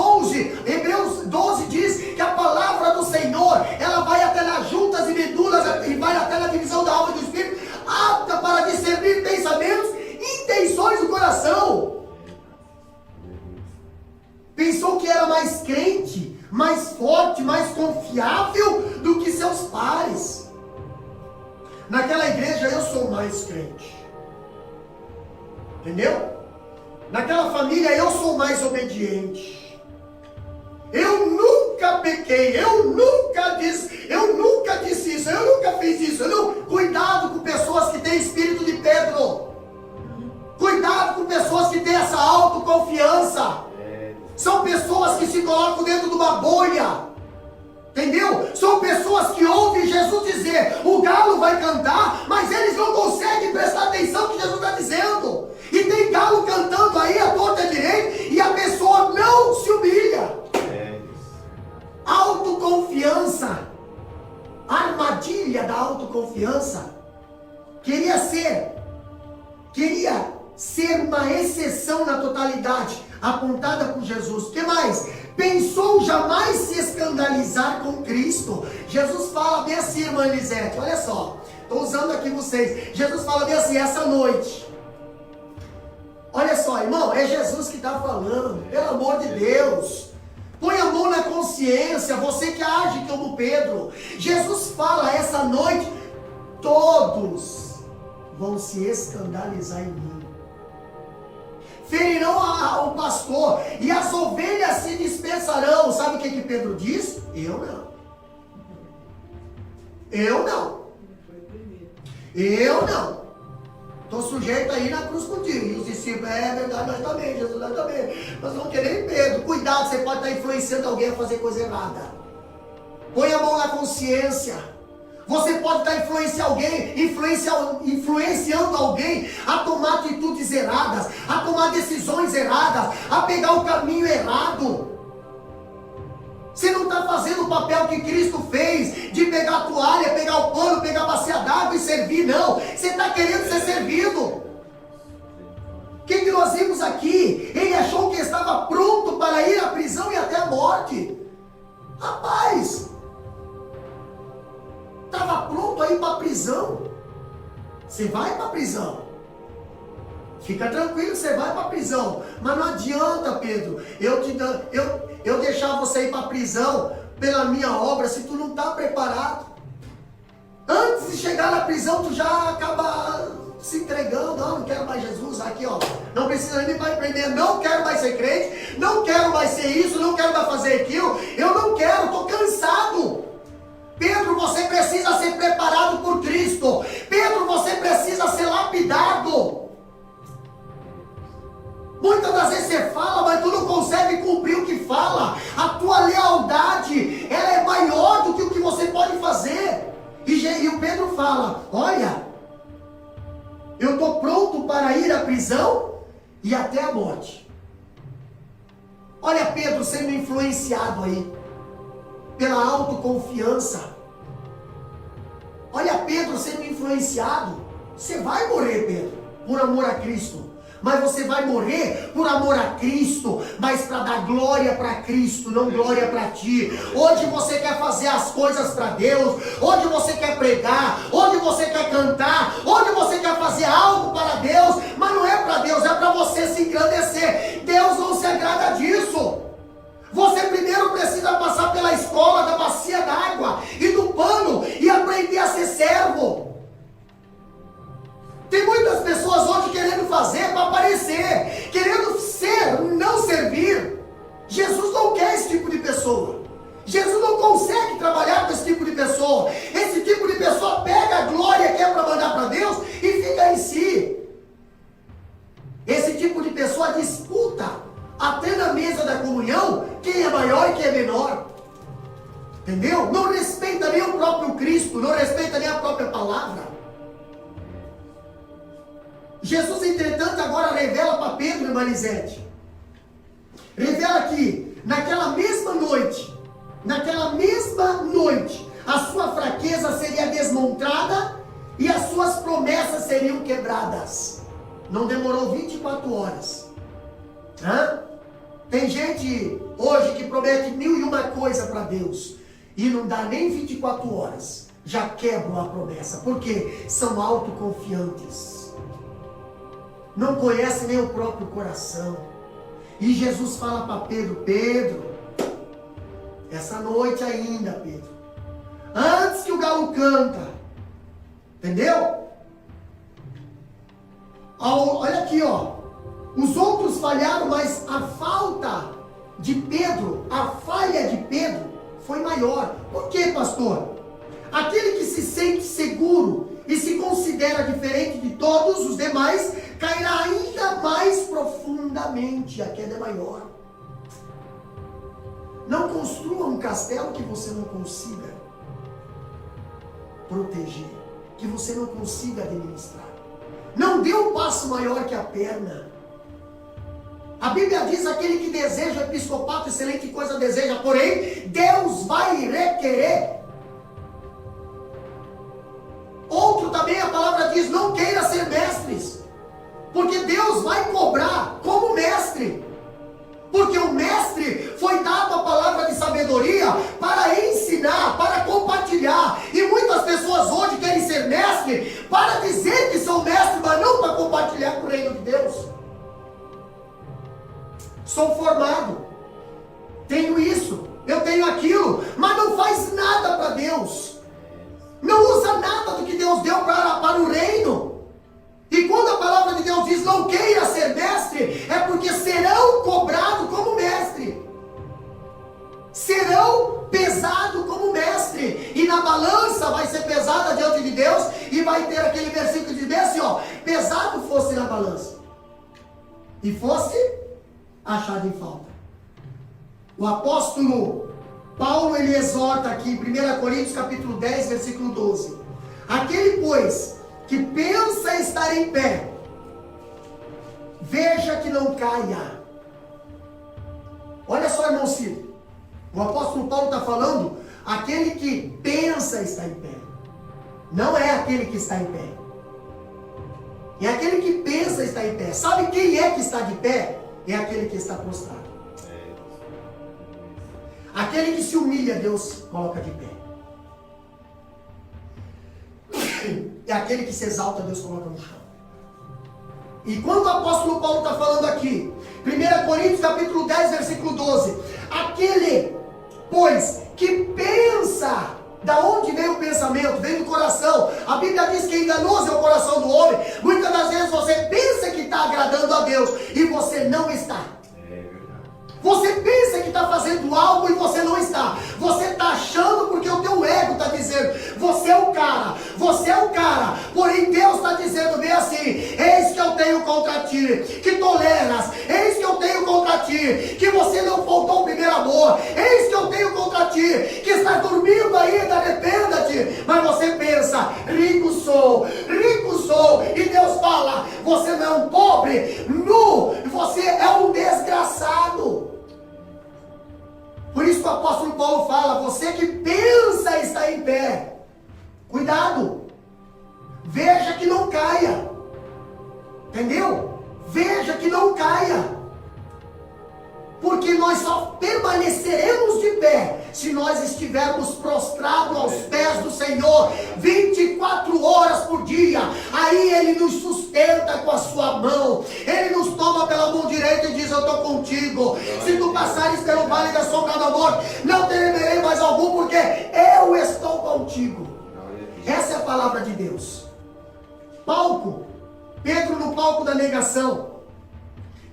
S1: 12 diz que a palavra do Senhor, ela vai até nas juntas e medulas e vai até na divisão da alma e do espírito, apta para discernir pensamentos e intenções do coração. Pensou que era mais crente, mais forte, mais confiável do que seus pares. Naquela igreja eu sou mais crente. Entendeu? Naquela família eu sou mais obediente. Eu nunca pequei, eu nunca disse isso, eu nunca fiz isso. Cuidado com pessoas que têm espírito de Pedro. Cuidado com pessoas que têm essa autoconfiança. São pessoas que se colocam dentro de uma bolha. Entendeu? São pessoas que ouvem Jesus dizer, o galo vai cantar, mas eles não conseguem prestar atenção no que Jesus está dizendo. E tem galo cantando aí à torta direita e a pessoa não se humilha. Autoconfiança. Armadilha da autoconfiança. Queria ser uma exceção na totalidade, apontada por Jesus. O que mais? Pensou jamais se escandalizar com Cristo. Jesus fala bem assim, irmã Elisete, olha só, estou usando aqui vocês. Jesus fala bem assim, essa noite. Olha só, irmão, é Jesus que está falando, pelo amor de Deus. Põe a mão na consciência, você que age como Pedro. Jesus fala, essa noite, todos vão se escandalizar em mim. Ferirão o pastor e as ovelhas se dispersarão. Sabe o que Pedro diz? Eu não. Estou sujeito a ir na cruz contigo. E os discípulos, é verdade, nós também, Jesus, nós também. Nós vamos querer Pedro. Cuidado, você pode estar influenciando alguém a fazer coisa errada. Põe a mão na consciência. Você pode estar influenciando alguém a tomar atitudes erradas, a tomar decisões erradas, a pegar o caminho errado. Você não está fazendo o papel que Cristo fez, de pegar a toalha, pegar o pano, pegar a bacia d'água e servir, não. Você está querendo ser servido. O que nós vimos aqui? Ele achou que estava pronto para ir à prisão e até a morte. Rapaz, estava pronto a ir para a prisão. Você vai para a prisão. Fica tranquilo, você vai para a prisão. Mas não adianta, Pedro, eu deixar você ir para a prisão pela minha obra se tu não está preparado. Antes de chegar na prisão, tu já acaba se entregando. Não quero mais Jesus, aqui ó, não precisa nem vai prender, não quero mais ser crente, não quero mais ser isso, não quero mais fazer aquilo, eu não quero, estou cansado. Pedro, você precisa ser preparado por Cristo. Pedro, você precisa ser lapidado. Muitas das vezes você fala, mas tu não consegue cumprir o que fala. A tua lealdade, ela é maior do que o que você pode fazer. E o Pedro fala, olha, eu estou pronto para ir à prisão e até a morte. Olha Pedro sendo influenciado aí pela autoconfiança. Olha Pedro sendo influenciado. Você vai morrer, Pedro, por amor a Cristo. Mas você vai morrer por amor a Cristo, mas para dar glória para Cristo, não glória para ti. Hoje você quer fazer as coisas para Deus, hoje você quer pregar, hoje você quer cantar, hoje você quer fazer algo para Deus, mas não é para Deus, é para você se engrandecer. Deus não se agrada disso. Você primeiro precisa passar pela escola da bacia d'água e do pano e aprender a ser servo. Tem muitas pessoas hoje querendo fazer para aparecer, querendo ser, não servir. Jesus não quer esse tipo de pessoa. Jesus não consegue trabalhar com esse tipo de pessoa. Esse tipo de pessoa pega a glória que é para mandar para Deus e fica em si. Esse tipo de pessoa disputa, até na mesa da comunhão, quem é maior e quem é menor. Entendeu? Não respeita nem o próprio Cristo, não respeita nem a própria palavra. Jesus, entretanto, agora revela para Pedro e Marisete. Revela que naquela mesma noite, a sua fraqueza seria desmontada e as suas promessas seriam quebradas. Não demorou 24 horas. Tem gente hoje que promete 1001 coisa para Deus e não dá nem 24 horas. Já quebram a promessa. Por quê? São autoconfiantes. Não conhece nem o próprio coração. E Jesus fala para Pedro: Pedro, essa noite ainda, Pedro, antes que o galo canta, entendeu? Olha aqui, ó. Os outros falharam, mas a falha de Pedro foi maior. Por quê, pastor? Aquele que se sente seguro e se considera diferente de todos os demais, cairá ainda mais profundamente. A queda é maior. Não construa um castelo que você não consiga proteger, que você não consiga administrar. Não dê um passo maior que a perna. A Bíblia diz: aquele que deseja o episcopato, excelente coisa deseja, porém Deus vai requerer. Outro também, a palavra diz: não queira ser mestres, porque Deus vai cobrar como mestre. Porque o mestre foi dado a palavra de sabedoria para ensinar, para compartilhar. E muitas pessoas hoje querem ser mestre para dizer que são mestres, mas não para compartilhar com o reino de Deus. Sou formado, tenho isso, eu tenho aquilo, mas não faz nada para Deus. Não usa nada do que Deus deu para o reino. E quando a palavra de Deus diz: não queira ser mestre, é porque serão cobrados como mestre. Serão pesados como mestre. E na balança vai ser pesada diante de Deus. E vai ter aquele versículo que diz assim, ó: pesado fosse na balança e fosse achado em falta. O apóstolo Paulo, ele exorta aqui em 1 Coríntios capítulo 10, versículo 12. Aquele, pois, que pensa estar em pé, veja que não caia. Olha só, irmão Ciro, o apóstolo Paulo está falando, aquele que pensa estar em pé, não é aquele que está em pé, é aquele que pensa estar em pé. Sabe quem é que está de pé? É aquele que está prostrado. Aquele que se humilha, Deus coloca de pé. É aquele que se exalta, Deus coloca no chão. E quando o apóstolo Paulo está falando aqui, 1 Coríntios capítulo 10, versículo 12, aquele, pois, que pensa, da onde vem o pensamento? Vem do coração. A Bíblia diz que enganoso é o coração do homem. Muitas das vezes você pensa que está agradando a Deus e você não está. Você pensa que está fazendo algo e você não está. Você está achando porque o teu ego está dizendo: você é o cara, você é o cara. Porém Deus está dizendo bem assim: eis que eu tenho contra ti, que toleras. Eis que eu tenho contra ti, que você não faltou o primeiro amor. Eis que eu tenho contra ti, que está dormindo ainda, arrependa-te. Mas você pensa: rico sou. E Deus fala: você não é um pobre, nu, você é um desgraçado. Paulo fala, você que pensa estar em pé, cuidado, veja que não caia, entendeu? Veja que não caia, porque nós só permaneceremos de pé se nós estivermos prostrados aos pés do Senhor 24 horas por dia. Aí Ele nos sustenta com a sua mão, Ele nos toma pela mão direita e diz, eu estou contigo. Se tu passares pelo vale da sombra da morte, não temerei mais algum, porque eu estou contigo. Essa é a palavra de Deus. Palco, Pedro no palco da negação.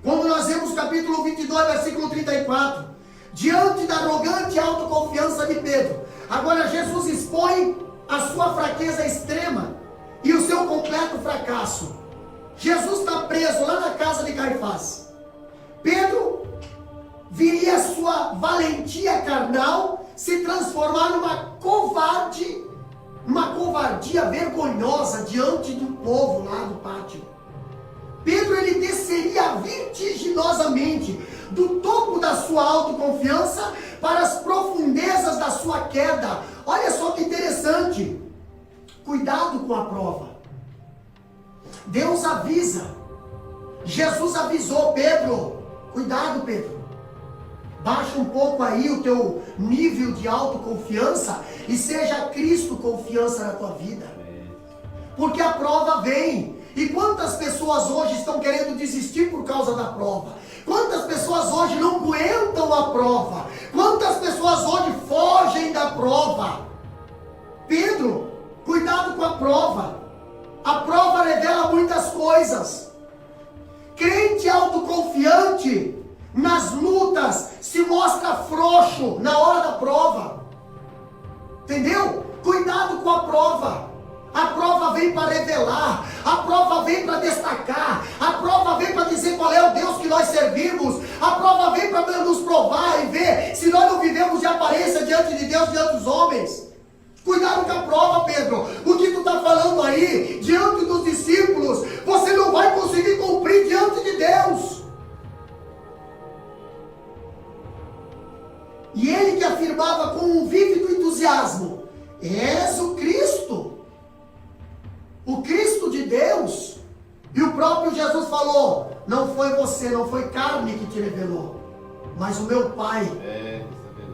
S1: Quando nós vemos capítulo 22, versículo 34, diante da arrogante autoconfiança de Pedro, agora Jesus expõe a sua fraqueza extrema e o seu completo fracasso. Jesus está preso lá na casa de Caifás. Pedro viria a sua valentia carnal se transformar numa covardia vergonhosa diante do povo lá do pátio. Pedro, ele desceria vertiginosamente do topo da sua autoconfiança para as profundezas da sua queda. Olha só que interessante. Cuidado com a prova. Deus avisa. Jesus avisou Pedro. Cuidado, Pedro. Baixa um pouco aí o teu nível de autoconfiança e seja Cristo confiança na tua vida. Porque a prova vem. E quantas pessoas hoje estão querendo desistir por causa da prova? Quantas pessoas hoje não aguentam a prova? Quantas pessoas hoje fogem da prova? Pedro, cuidado com a prova. A prova revela muitas coisas. Crente autoconfiante nas lutas se mostra frouxo na hora da prova. Entendeu? Cuidado com a prova. A prova vem para revelar, a prova vem para destacar, a prova vem para dizer qual é o Deus que nós servimos, a prova vem para nos provar e ver se nós não vivemos de aparência diante de Deus, diante dos homens. Cuidado com a prova, Pedro. O que tu está falando aí, diante dos discípulos, você não vai conseguir cumprir diante de Deus. E ele que afirmava com um vívido entusiasmo, és o Cristo. O Cristo de Deus. E o próprio Jesus falou, não foi você, não foi carne que te revelou, mas o meu Pai.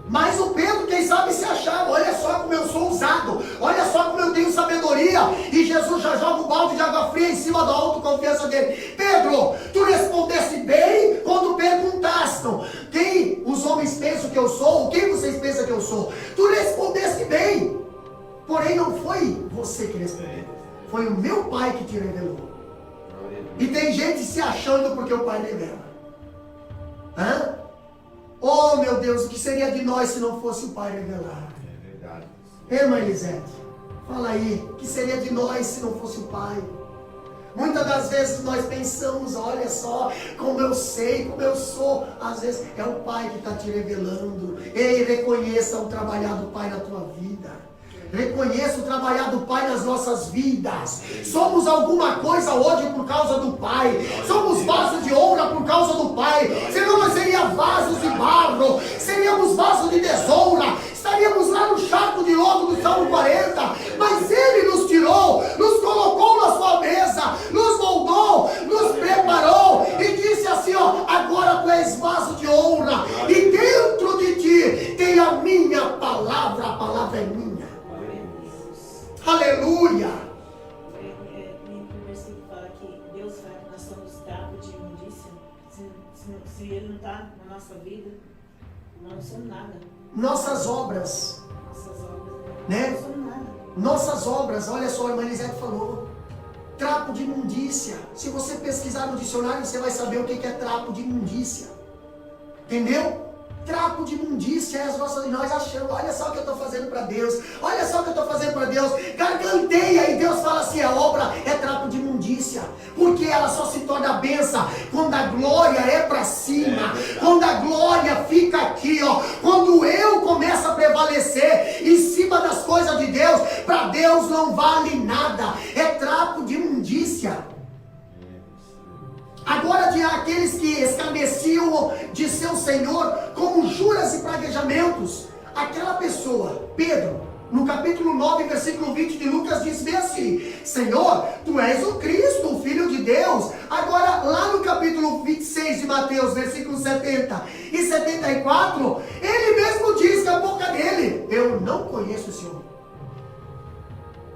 S1: Mas o Pedro, quem sabe, se achava, olha só como eu sou usado, olha só como eu tenho sabedoria. E Jesus já joga o balde de água fria em cima da autoconfiança dele. Pedro, tu respondeste bem quando perguntaste quem os homens pensam que eu sou, quem vocês pensam que eu sou. Tu respondeste bem, porém não foi você que respondeu. Foi o meu Pai que te revelou. E tem gente se achando porque o Pai revela. Hã? Oh meu Deus, o que seria de nós se não fosse o Pai revelar? É verdade. Irmã Elisete, fala aí, o que seria de nós se não fosse o Pai? Muitas das vezes nós pensamos, olha só, como eu sei, como eu sou. Às vezes é o Pai que está te revelando. Ei, reconheça o trabalhar do Pai na tua vida. Reconheça o trabalhar do Pai nas nossas vidas. Somos alguma coisa hoje por causa do Pai. Somos vasos de honra por causa do Pai. Senão nós seríamos vasos de barro. Seríamos vasos de desonra. Estaríamos lá no charco de lodo do Salmo 40. Mas Ele nos tirou, nos colocou na sua mesa, nos moldou, nos preparou e disse assim, ó, agora tu és vaso de honra. E dentro de ti tem a minha palavra. A palavra é minha. Aleluia!
S2: No versículo fala que Deus fala que nós somos trapos de imundícia. Se Ele não está na nossa vida, nós não somos nada.
S1: Nossas obras. Né?
S2: Não somos nada.
S1: Nossas obras, olha só, a irmã Elisete falou. Trapo de imundícia. Se você pesquisar no dicionário, você vai saber o que é trapo de imundícia. Entendeu? Trapo de imundícia é as nossas, nós achamos, olha só o que eu estou fazendo para Deus, olha só o que eu estou fazendo para Deus, garganteia, e Deus fala assim, a obra é trapo de imundícia, porque ela só se torna bênção quando a glória é para cima, quando a glória fica aqui, ó, quando eu começo a prevalecer em cima das coisas de Deus, para Deus não vale nada, é trapo de imundícia. Agora de aqueles que escarneciam de seu Senhor como juras e praguejamentos. aquela pessoa, Pedro, no capítulo 9, versículo 20 de Lucas, diz bem assim: Senhor, tu és o Cristo, o Filho de Deus. Agora, lá no capítulo 26 de Mateus, versículos 70 e 74, ele mesmo diz com a boca dele: eu não conheço esse homem.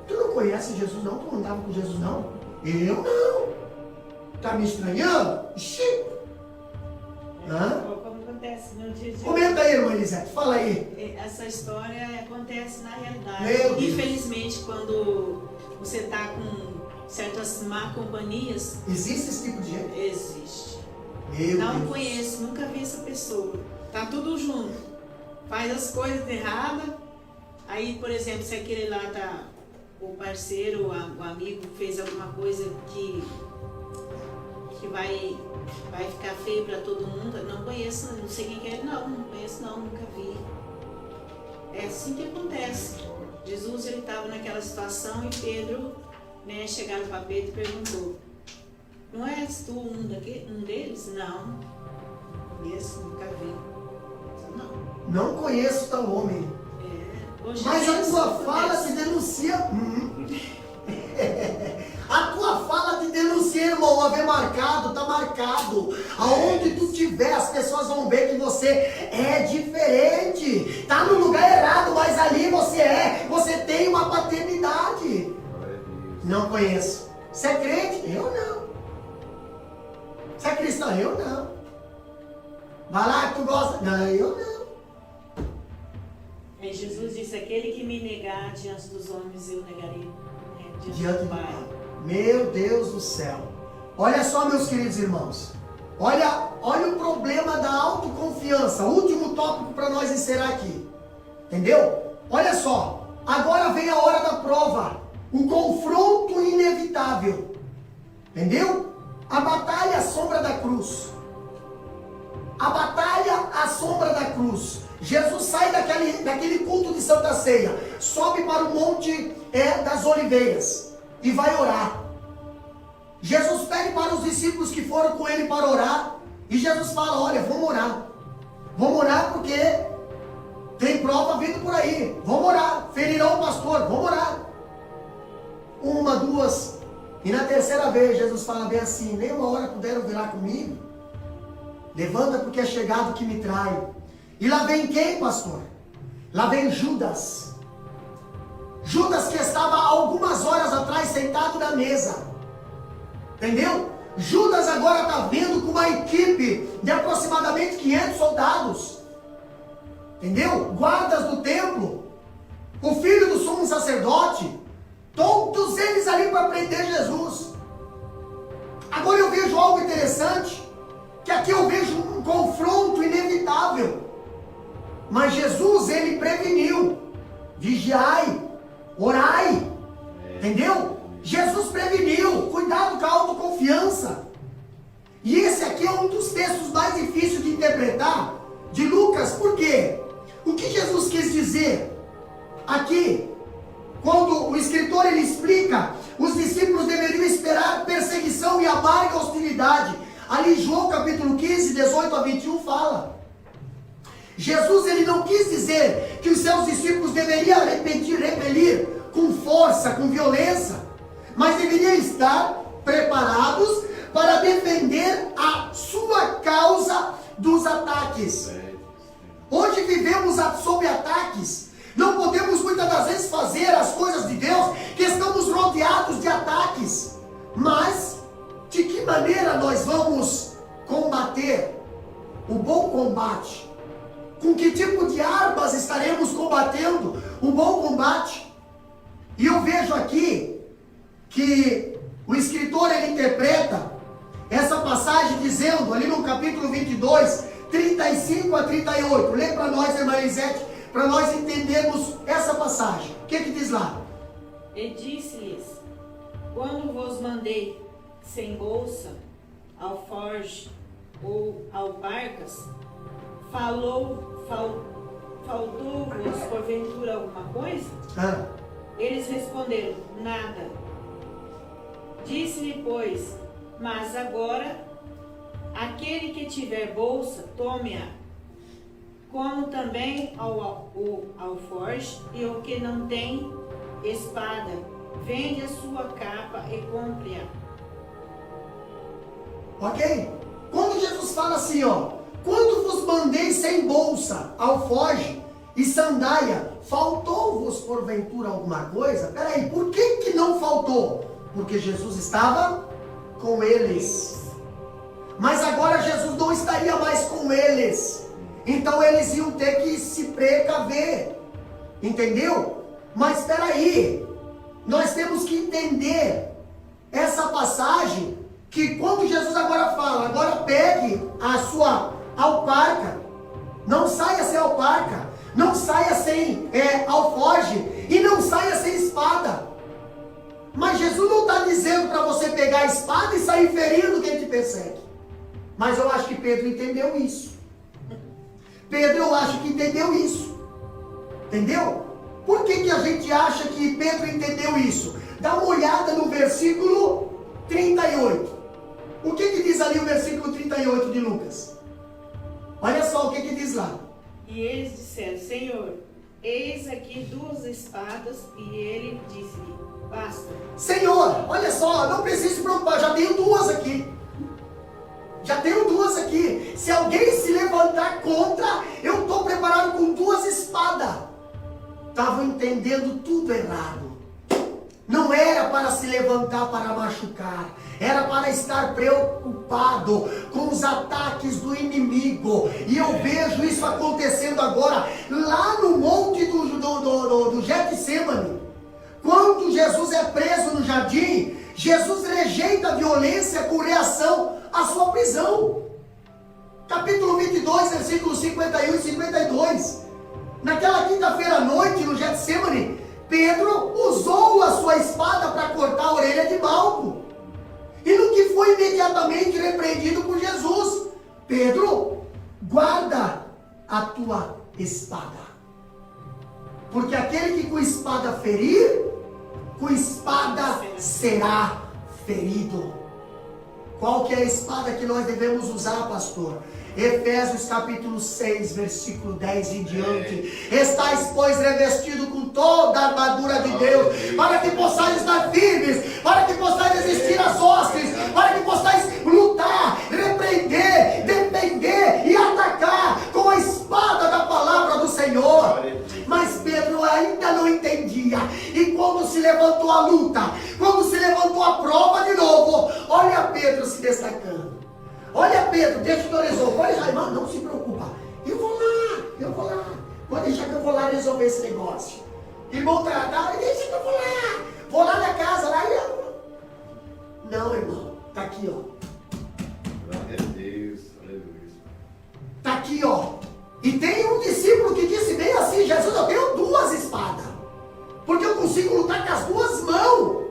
S1: Tu não conhece Jesus não? Tu não andava com Jesus não? Eu não. Tá me estranhando? Ixi.
S2: Como acontece no dia de hoje.
S1: Comenta aí, irmã Elisete, fala aí.
S2: Essa história acontece na realidade.
S1: Meu Deus.
S2: Infelizmente, quando você está com certas má companhias,
S1: Existe esse tipo de gente?
S2: existe.
S1: Meu
S2: Não
S1: Deus.
S2: conheço, nunca vi essa pessoa. Tá tudo junto. Faz as coisas erradas. Aí, por exemplo, se aquele lá tá, o parceiro, o amigo fez alguma coisa que vai ficar feio para todo mundo. Não conheço, não sei quem que é. Não conheço não, nunca vi. É assim que acontece. Jesus, ele estava naquela situação e Pedro, né, chegaram para Pedro e perguntou: não és tu um deles? Não. Conheço, nunca vi. Não.
S1: Não conheço tal homem.
S2: Hoje
S1: Mas a
S2: isso
S1: tua
S2: acontece.
S1: fala te denuncia. A tua fala te denuncia, irmão. Haver marcado, tá marcado. Aonde tu tiver, as pessoas vão ver que você é diferente. Tá no lugar errado, mas ali você é. Você tem uma paternidade. Não conheço. Você é crente? Eu não. Você é cristão? Eu não. Vai lá que tu gosta? Não, eu não.
S2: Aí Jesus disse: aquele que me negar diante dos homens, eu negarei, né,
S1: Diante
S2: do
S1: do
S2: Pai.
S1: Pai. Meu Deus do céu. Olha só, meus queridos irmãos. Olha o problema da autoconfiança. Último tópico para nós encerrar aqui. Entendeu? Olha só. Agora vem a hora da prova. O confronto inevitável. Entendeu? A batalha à sombra da cruz. A batalha à sombra da cruz. Jesus sai daquele culto de Santa Ceia, sobe para o Monte das Oliveiras e vai orar. Jesus pede para os discípulos que foram com ele para orar, e Jesus fala: olha, vamos orar. Vamos orar porque tem prova vindo por aí. Vamos orar. Ferirão o pastor, vamos orar. Uma, duas, e na terceira vez Jesus fala bem assim: nem uma hora puderam virar comigo. Levanta porque é chegado que me trai. E lá vem quem, pastor? Lá vem Judas. Judas que estava algumas horas atrás sentado na mesa. Entendeu? Judas agora está vindo com uma equipe de aproximadamente 500 soldados. Entendeu? Guardas do templo. O filho do sumo sacerdote. Todos eles ali para prender Jesus. Agora eu vejo algo interessante. Que aqui eu vejo um confronto inevitável. Mas Jesus, ele preveniu: vigiai, orai, entendeu? Jesus preveniu, cuidado com a autoconfiança. E esse aqui é um dos textos mais difíceis de interpretar, de Lucas. Por quê? O que Jesus quis dizer aqui, quando o escritor ele explica, os discípulos deveriam esperar perseguição e amarga hostilidade. Ali João capítulo 15, 18 a 21 fala. Jesus ele não quis dizer que os seus discípulos deveriam repelir com força, com violência, mas deveriam estar preparados para defender a sua causa dos ataques. Hoje vivemos sob ataques. Não podemos muitas das vezes fazer as coisas de Deus, que estamos rodeados de ataques. Mas de que maneira nós vamos combater o bom combate? Com que tipo de armas estaremos combatendo o bom combate? E eu vejo aqui que o escritor ele interpreta essa passagem dizendo, ali no capítulo 22, 35 a 38. Lê para nós, irmã Elisete, para nós entendermos essa passagem. O que diz lá?
S2: E disse-lhes: quando vos mandei sem bolsa, alforje ou alparcas, faltou-vos porventura alguma coisa? Eles responderam: nada. Disse-lhe, pois: mas agora, aquele que tiver bolsa, tome-a, como também o alforje e o que não tem espada, vende a sua capa e compre-a.
S1: Ok? Quando Jesus fala assim, ó, quando vos mandei sem bolsa, alforje e sandália, faltou-vos porventura alguma coisa? Peraí, por que não faltou? Porque Jesus estava com eles. Mas agora Jesus não estaria mais com eles. Então eles iam ter que se precaver. Entendeu? Mas peraí, nós temos que entender essa passagem, que quando Jesus agora fala, agora pegue a sua alparca, não saia sem alparca, não saia sem alforje e não saia sem espada. Mas Jesus não está dizendo para você pegar a espada e sair ferindo quem te persegue. Mas eu acho que Pedro entendeu isso. Pedro, eu acho que entendeu isso. Entendeu? Por que a gente acha que Pedro entendeu isso? Dá uma olhada no versículo 38. O que diz ali o versículo 38 de Lucas? Olha só o que diz lá.
S2: E eles disseram, Senhor, eis aqui 2 espadas, e ele disse-lhe, basta.
S1: Senhor, olha só, não precisa se preocupar, já tenho 2 aqui. Já tenho 2 aqui. Se alguém se levantar contra, eu estou preparado com 2 espadas. Estavam entendendo tudo errado. Não era para se levantar para machucar, era para estar preocupado com os ataques do inimigo. E eu vejo isso acontecendo agora, lá no monte do Getsemane. Quando Jesus é preso no jardim, Jesus rejeita a violência com reação à sua prisão. Capítulo 22, versículos 51 e 52. Naquela quinta-feira à noite, no Getsemane, Pedro usou a sua espada para cortar a orelha de Malco. E no que foi imediatamente repreendido por Jesus: Pedro, guarda a tua espada. Porque aquele que com espada ferir, com espada será ferido. Qual que é a espada que nós devemos usar, pastor? Efésios capítulo 6, versículo 10 em diante. Estais, pois, revestido com toda a armadura de Deus, para que possais estar firmes, para que possais resistir às hostes, para que possais lutar, repreender, defender e atacar com a espada da palavra do Senhor. Mas Pedro ainda não entendia. E quando se levantou a luta, quando se levantou a prova de novo, olha Pedro se destacando. Olha Pedro, deixa que eu resolvo. Olha, irmão, não se preocupa. Eu vou lá. Pode deixar que eu vou lá resolver esse negócio. Irmão, deixa que eu vou lá. Vou lá na casa, lá. Não, irmão, tá aqui, ó.
S3: Glória a Deus, aleluia.
S1: Tá aqui, ó. E tem um discípulo que disse bem assim: Jesus, eu tenho 2 espadas, porque eu consigo lutar com as 2 mãos.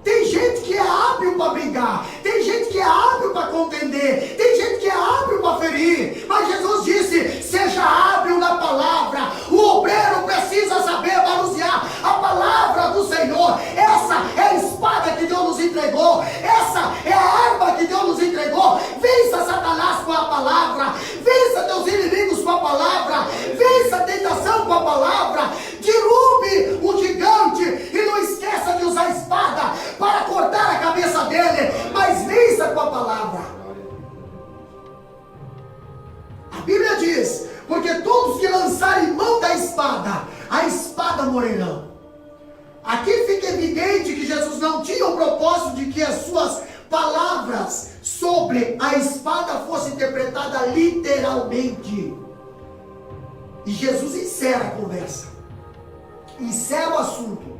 S1: Tem gente que é hábil para brigar, tem gente que é hábil para contender, tem gente que é hábil para ferir. Mas Jesus disse: seja hábil na palavra. O obreiro precisa saber manusear a palavra do Senhor. Essa é a espada que Deus nos entregou, essa é a arma que Deus nos entregou. Vença Satanás com a palavra, vença teus inimigos com a palavra, vença a tentação com a palavra, derrube o gigante e não esqueça de usar a espada para cortar a cabeça dele, mas vença com a palavra. A Bíblia diz: porque todos que lançarem mão da espada, a espada morrerão. Aqui fica evidente que Jesus não tinha o propósito de que as suas palavras sobre a espada fossem interpretadas literalmente. E Jesus encerra a conversa, encerra o assunto,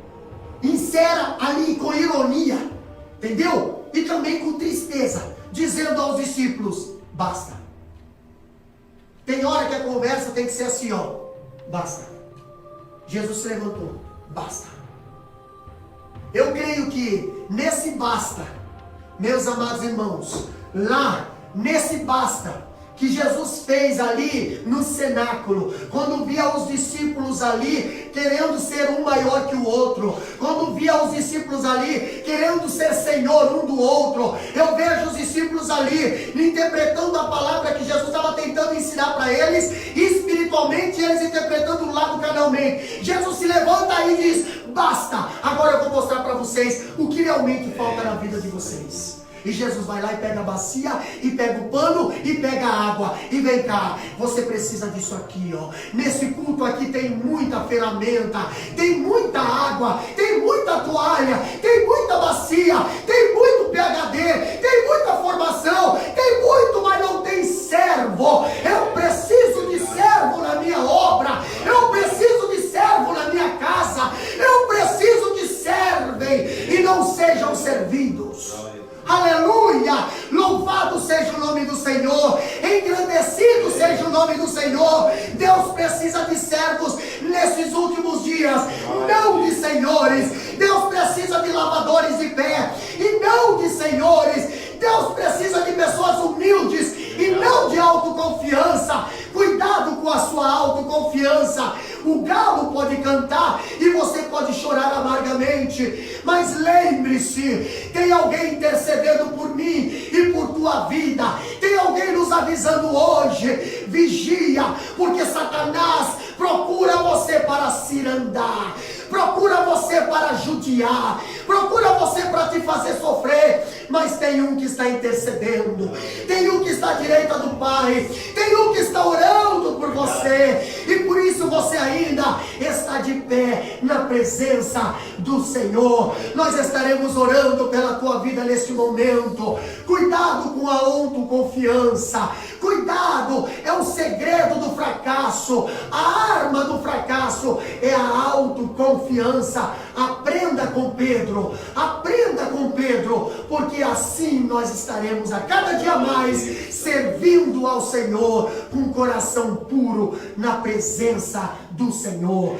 S1: encerra ali com ironia, entendeu? E também com tristeza, dizendo aos discípulos: basta. Tem hora que a conversa tem que ser assim, ó: basta. Jesus se levantou: basta. Eu creio que nesse basta, meus amados irmãos, lá nesse basta que Jesus fez ali no cenáculo, quando via os discípulos ali querendo ser um maior que o outro, quando via os discípulos ali querendo ser senhor um do outro, eu vejo os discípulos ali interpretando a palavra que Jesus estava tentando ensinar ensinar para eles espiritualmente e eles interpretando o lado carnalmente. Jesus se levanta aí e diz: basta, agora eu vou mostrar para vocês o que realmente falta na vida de vocês. E Jesus vai lá e pega a bacia, e pega o pano, e pega a água. E vem cá, você precisa disso aqui, ó. Nesse culto aqui tem muita ferramenta, tem muita água, tem muita toalha, tem muita bacia, tem muito PhD, tem muita formação, tem muito, mas não tem servo. Eu preciso de servo na minha obra, eu preciso de servo na minha casa, eu preciso de servem e não sejam servidos. Aleluia, louvado seja o nome do Senhor, engrandecido seja o nome do Senhor. Deus precisa de servos nesses últimos dias, não de senhores. Deus precisa de lavadores de pé e não de senhores. Deus precisa de pessoas humildes e não de autoconfiança. Cuidado com a sua autoconfiança. O galo pode cantar e você pode chorar amargamente, mas lembre-se, tem alguém intercedendo por mim e por tua vida. Tem alguém nos avisando hoje: vigia, porque Satanás procura você para cirandar, procura você para judiar, procura você para te fazer sofrer. Mas tem um que está intercedendo, tem um que está à direita do Pai, tem um que está orando por você, e por isso você ainda está de pé na presença do Senhor. Nós estaremos orando pela tua vida neste momento. Cuidado com a autoconfiança, cuidado, é o segredo do fracasso. A arma do fracasso é a autoconfiança. Aprenda com Pedro, porque assim nós estaremos a cada dia mais servindo ao Senhor com um coração puro na presença do Senhor.